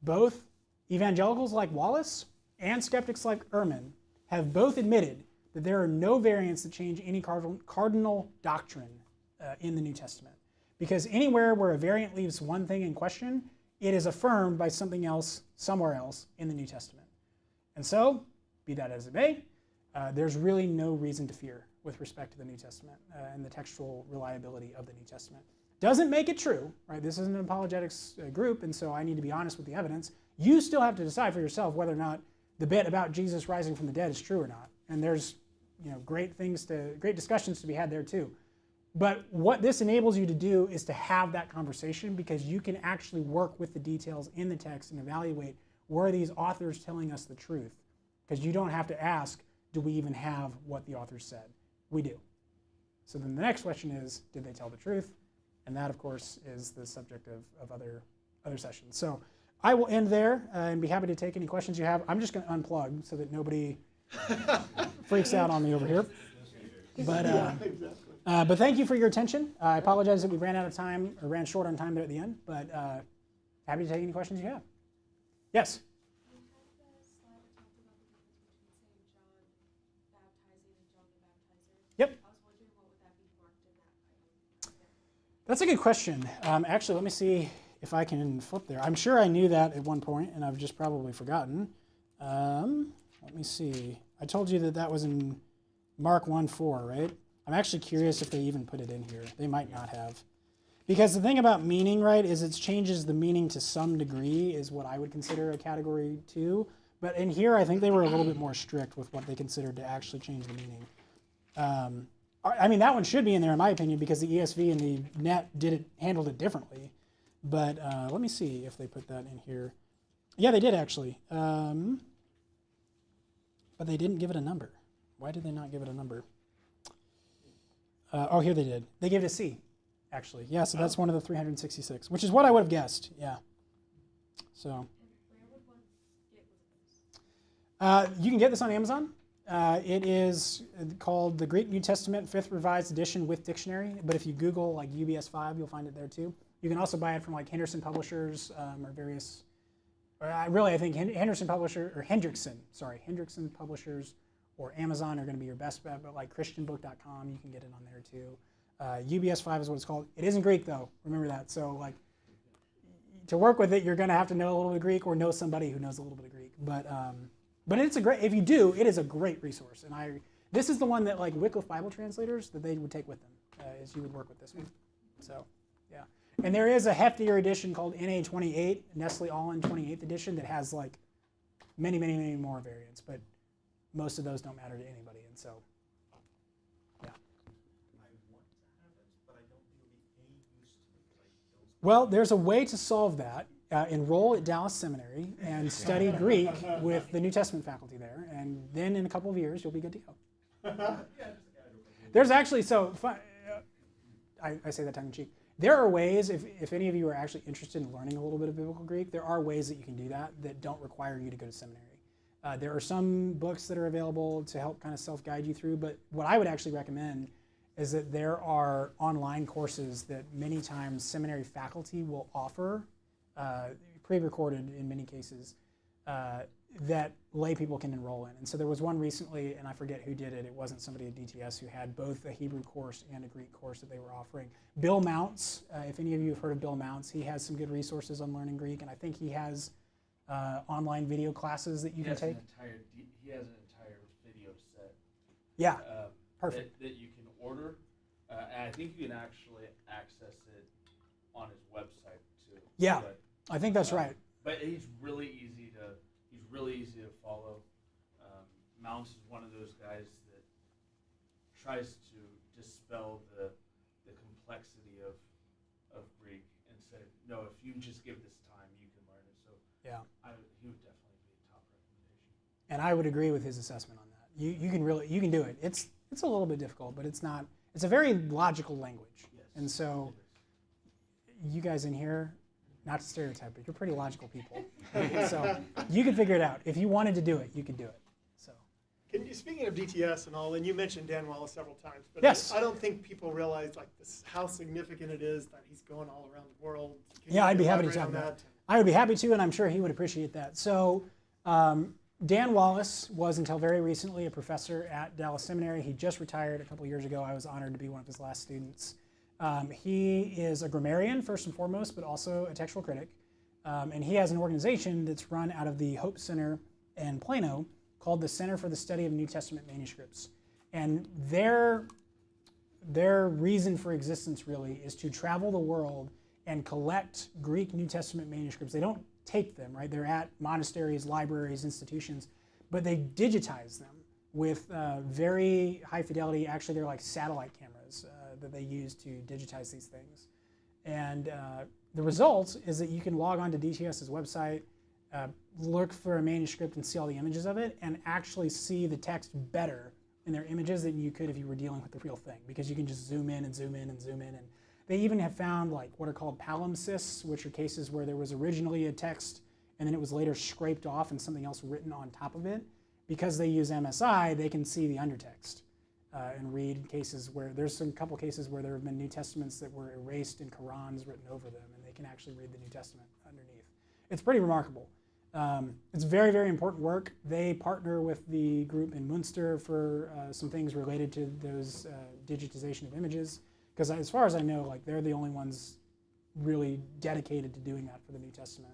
both evangelicals like Wallace and skeptics like Ehrman have both admitted that there are no variants that change any cardinal doctrine in the New Testament. Because anywhere where a variant leaves one thing in question, it is affirmed by something else somewhere else in the New Testament. And so, be that as it may, there's really no reason to fear with respect to the New Testament and the textual reliability of the New Testament. Doesn't make it true, right? This isn't an apologetics group, and so I need to be honest with the evidence. You still have to decide for yourself whether or not the bit about Jesus rising from the dead is true or not. And there's great discussions to be had there too. But what this enables you to do is to have that conversation because you can actually work with the details in the text and evaluate where are these authors telling us the truth. Because you don't have to ask, do we even have what the authors said? We do. So then the next question is, did they tell the truth? And that, of course, is the subject of other sessions. So I will end there and be happy to take any questions you have. I'm just going to unplug so that nobody freaks out on me over here. But thank you for your attention. I apologize that we ran out of time or ran short on time there at the end, but happy to take any questions you have. Yes? You had the slide that talked about the difference between, say, John baptizing and John the Baptizer. Yep. I was wondering what would that be marked in that item? That's a good question. Actually, let me see if I can flip there. I'm sure I knew that at one point, and I've just probably forgotten. Let me see. I told you that was in Mark 1:4, right? I'm actually curious if they even put it in here. They might not have. Because the thing about meaning, right, is it changes the meaning to some degree is what I would consider a category 2. But in here, I think they were a little bit more strict with what they considered to actually change the meaning. I mean, that one should be in there, in my opinion, because the ESV and the NET handled it differently. But let me see if they put that in here. Yeah, they did, actually. But they didn't give it a number. Why did they not give it a number? Oh, here they did. They gave it a C, actually. Yeah, so that's one of the 366, which is what I would have guessed. Yeah. So. And where would one get one of those? You can get this on Amazon. It is called the Greek New Testament 5th Revised Edition with Dictionary. But if you Google like UBS 5, you'll find it there too. You can also buy it from like Henderson Publishers or various. I think Henderson Publishers or Amazon are going to be your best bet. But like ChristianBook.com, you can get it on there too. UBS 5 is what it's called. It is in Greek though. Remember that. So like to work with it, you're going to have to know a little bit of Greek or know somebody who knows a little bit of Greek. But it's a great. If you do, it is a great resource. And this is the one that like Wycliffe Bible translators that they would take with them as you would work with this one. So yeah. And there is a heftier edition called NA28, Nestle All-in 28th edition, that has like many, many, many more variants. But most of those don't matter to anybody, and so yeah. I want to have it, but I don't think it'll be any use to me because I don't. Well, there's a way to solve that. Enroll at Dallas Seminary and study Greek with the New Testament faculty there, and then in a couple of years you'll be good to go. There's actually I say that tongue in cheek. There are ways, if any of you are actually interested in learning a little bit of biblical Greek, there are ways that you can do that don't require you to go to seminary. There are some books that are available to help kind of self-guide you through, but what I would actually recommend is that there are online courses that many times seminary faculty will offer, pre-recorded in many cases, that lay people can enroll in. And so there was one recently, and I forget who did it. It wasn't somebody at DTS who had both a Hebrew course and a Greek course that they were offering. Bill Mounts, if any of you have heard of Bill Mounts, he has some good resources on learning Greek, and I think he has online video classes that you can take. He has an entire video set. Yeah, perfect. That you can order, and I think you can actually access it on his website too. Yeah, I think that's right. But he's really easy to follow. Mounts is one of those guys that tries to dispel the complexity of Greek and say, no, if you just give this time, you can learn it. So yeah, he would definitely be a top recommendation. And I would agree with his assessment on that. You can do it. It's a little bit difficult, but it's not. It's a very logical language, Yes, and so you guys in here, not to stereotype, but you're pretty logical people. So you can figure it out. If you wanted to do it, you could do it. So. Speaking of DTS and all, and you mentioned Dan Wallace several times, but Yes. I don't think people realize like this, how significant it is that he's going all around the world. Can Yeah, you I'd be happy to elaborate talk on about it. I would be happy to, and I'm sure he would appreciate that. So Dan Wallace was until very recently a professor at Dallas Seminary. He just retired a couple years ago. I was honored to be one of his last students. He is a grammarian first and foremost, but also a textual critic. And he has an organization that's run out of the Hope Center in Plano called the Center for the Study of New Testament Manuscripts. And their reason for existence really is to travel the world and collect Greek New Testament manuscripts. They don't take them, right? They're at monasteries, libraries, institutions, but they digitize them with very high fidelity. Actually, they're like satellite cameras that they use to digitize these things. And the result is that you can log on to DTS's website, look for a manuscript and see all the images of it, and actually see the text better in their images than you could if you were dealing with the real thing, because you can just zoom in and zoom in and zoom in. And they even have found like what are called palimpsests, which are cases where there was originally a text and then it was later scraped off and something else written on top of it. Because they use MSI, they can see the undertext and read cases where there's some couple cases where there have been New Testaments that were erased and Qurans written over them, and they can actually read the New Testament underneath. It's pretty remarkable. It's very, very important work. They partner with the group in Munster for some things related to those digitization of images, because as far as I know, like they're the only ones really dedicated to doing that for the New Testament.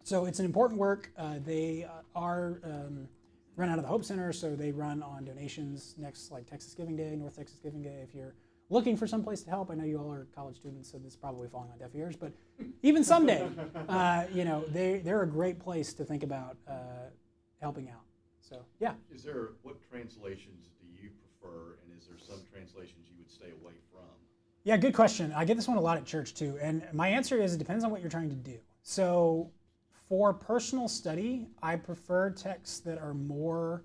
So it's an important work. They are run out of the Hope Center, so they run on donations next, like Texas Giving Day, North Texas Giving Day. If you're looking for some place to help, I know you all are college students, so this is probably falling on deaf ears, but even someday, you know, they're a great place to think about helping out. So yeah. What translations do you prefer, and is there some translations you would stay away from? Yeah, good question. I get this one a lot at church too, and my answer is it depends on what you're trying to do. So for personal study, I prefer texts that are more,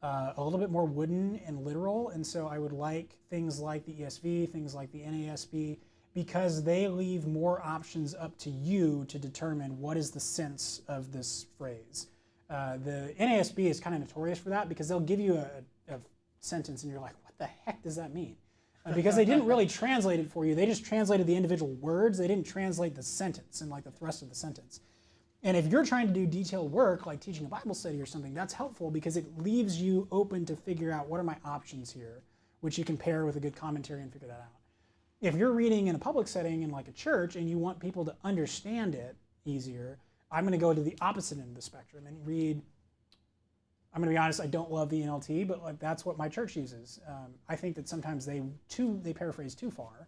a little bit more wooden and literal, and so I would like things like the ESV, things like the NASB, because they leave more options up to you to determine what is the sense of this phrase. The NASB is kind of notorious for that because they'll give you a sentence and you're like, what the heck does that mean? Because they didn't really translate it for you. They just translated the individual words. They didn't translate the sentence and like the thrust of the sentence. And if you're trying to do detailed work, like teaching a Bible study or something, that's helpful because it leaves you open to figure out what are my options here, which you can pair with a good commentary and figure that out. If you're reading in a public setting in like a church and you want people to understand it easier, I'm going to go to the opposite end of the spectrum and read. I'm going to be honest, I don't love the NLT, but like that's what my church uses. I think that sometimes they paraphrase too far,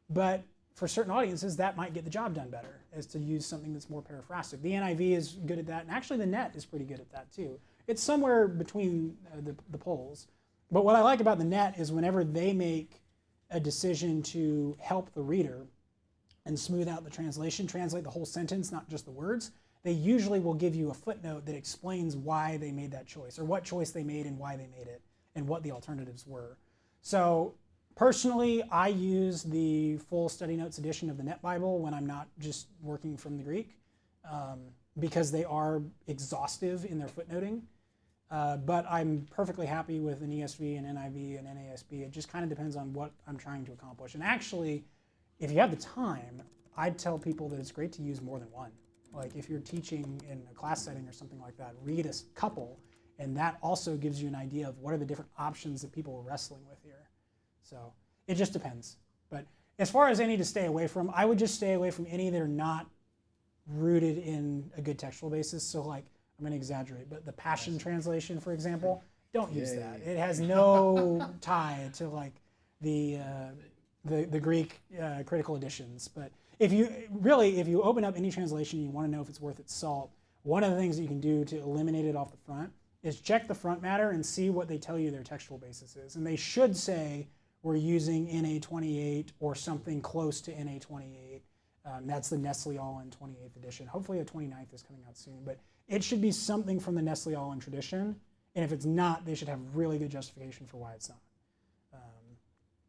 but for certain audiences, that might get the job done better, is to use something that's more paraphrastic. The NIV is good at that, and actually the Net is pretty good at that too. It's somewhere between the poles. But what I like about the Net is whenever they make a decision to help the reader and smooth out the translation, translate the whole sentence, not just the words, they usually will give you a footnote that explains why they made that choice, or what choice they made and why they made it, and what the alternatives were. So personally, I use the full study notes edition of the Net Bible when I'm not just working from the Greek. because they are exhaustive in their footnoting. But I'm perfectly happy with an ESV, an NIV, and NASB. It just kind of depends on what I'm trying to accomplish. And actually, if you have the time, I'd tell people that it's great to use more than one. Like if you're teaching in a class setting or something like that, read a couple, and that also gives you an idea of what are the different options that people are wrestling with here. So it just depends. But as far as any to stay away from, I would just stay away from any that are not rooted in a good textual basis. So like, I'm going to exaggerate, but the Passion Translation, for example, don't use that. It has no tie to like the Greek critical editions. But if you open up any translation and you want to know if it's worth its salt, one of the things that you can do to eliminate it off the front is check the front matter and see what they tell you their textual basis is. And they should say we're using NA28 or something close to NA28. That's the Nestle-Aland 28th edition. Hopefully the 29th is coming out soon. But it should be something from the Nestle-Aland tradition. And if it's not, they should have really good justification for why it's not.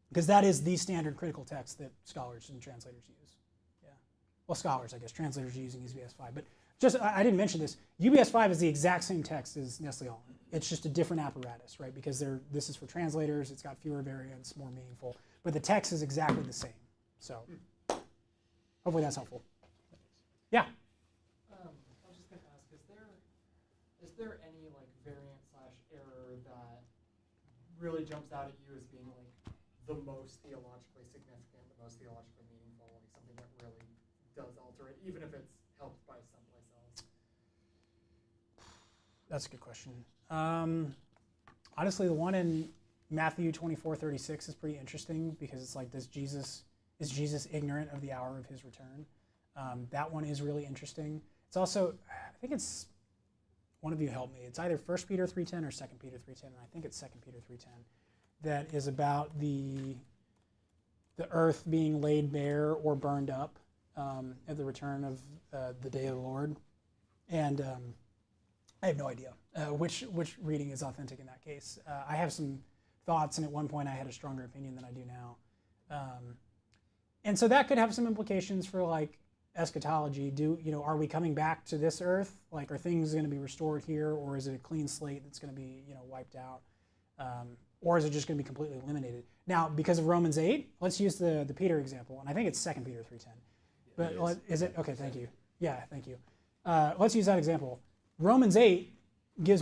Because that is the standard critical text that scholars and translators use. Yeah. Well, scholars, I guess. Translators are using UBS 5. But just, I didn't mention this. UBS 5 is the exact same text as Nestle-Aland. It's just a different apparatus, right? Because this is for translators. It's got fewer variants, more meaningful. But the text is exactly the same. So hopefully that's helpful. Yeah? I was just going to ask, is there any like variant / error that really jumps out at you as being like the most theologically significant, the most theologically meaningful, like something that really does alter it, even if it's helped by someplace else? That's a good question. Honestly, the one in Matthew 24:36 is pretty interesting because it's like, is Jesus ignorant of the hour of his return? That one is really interesting. It's also, I think it's, one of you help me, it's either 1 Peter 3:10 or 2 Peter 3:10, and I think it's 2 Peter 3:10, that is about the earth being laid bare or burned up at the return of the day of the Lord. And I have no idea which reading is authentic in that case. I have some thoughts, and at one point I had a stronger opinion than I do now. And so that could have some implications for like eschatology. Are we coming back to this earth? Like, are things going to be restored here, or is it a clean slate that's going to be wiped out? Or is it just going to be completely eliminated? Now, because of Romans 8, let's use the Peter example, and I think it's 2 Peter 3:10. But is it? Okay, thank you. Yeah, thank you. Let's use that example. Romans 8 is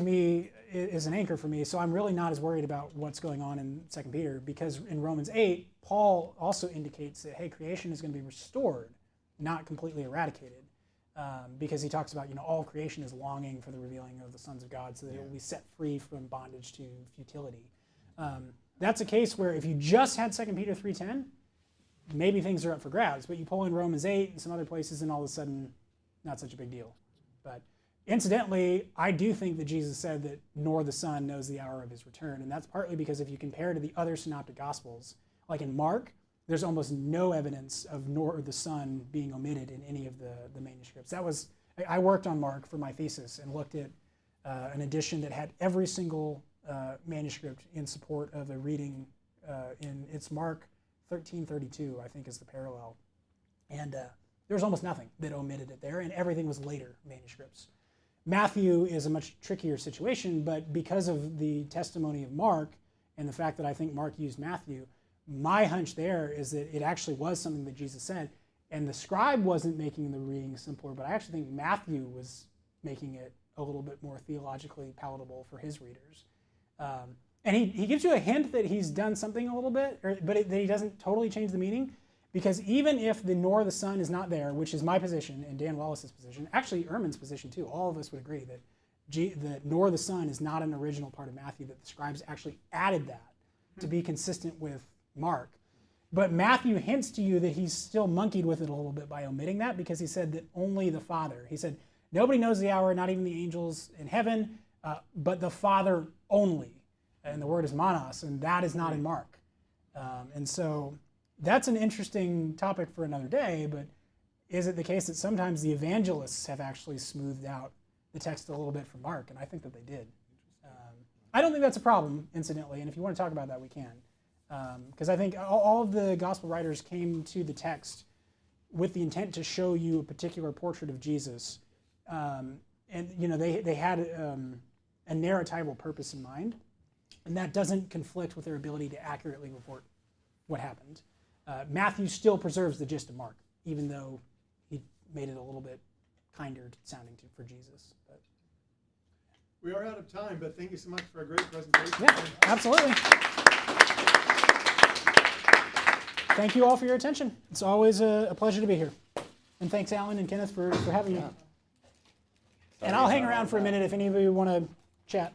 an anchor for me, so I'm really not as worried about what's going on in 2 Peter, because in Romans 8, Paul also indicates that, hey, creation is going to be restored, not completely eradicated, because he talks about, all of creation is longing for the revealing of the sons of God so that it will be set free from bondage to futility. That's a case where if you just had 2 Peter 3:10, maybe things are up for grabs, but you pull in Romans 8 and some other places, and all of a sudden, not such a big deal. But incidentally, I do think that Jesus said that nor the Son knows the hour of his return, and that's partly because if you compare to the other synoptic gospels, like in Mark, there's almost no evidence of nor the Son being omitted in any of the manuscripts. I worked on Mark for my thesis and looked at an edition that had every single manuscript in support of a reading it's Mark 13:32, I think is the parallel. And there was almost nothing that omitted it there, and everything was later manuscripts. Matthew is a much trickier situation, but because of the testimony of Mark and the fact that I think Mark used Matthew, my hunch there is that it actually was something that Jesus said, and the scribe wasn't making the reading simpler, but I actually think Matthew was making it a little bit more theologically palatable for his readers. And he gives you a hint that he's done something a little bit, but that he doesn't totally change the meaning, because even if the nor the Son is not there, which is my position and Dan Wallace's position, actually Ehrman's position too, all of us would agree that the nor the Son is not an original part of Matthew, that the scribes actually added that to be consistent with Mark. But Matthew hints to you that he's still monkeyed with it a little bit by omitting that, because he said that only the Father. He said, nobody knows the hour, not even the angels in heaven, but the Father only. And the word is monos, and that is not in Mark. And so that's an interesting topic for another day, but is it the case that sometimes the evangelists have actually smoothed out the text a little bit from Mark? And I think that they did. I don't think that's a problem, incidentally, and if you want to talk about that, we can. Because I think all of the gospel writers came to the text with the intent to show you a particular portrait of Jesus and they had a narratival purpose in mind, and that doesn't conflict with their ability to accurately report what happened. Matthew still preserves the gist of Mark, even though he made it a little bit kinder sounding for Jesus. But, We are out of time, but thank you so much for a great presentation. yeah, absolutely. Thank you all for your attention. It's always a pleasure to be here. And thanks, Alan and Kenneth, for having me. And I'll hang around for a minute if any of you want to chat.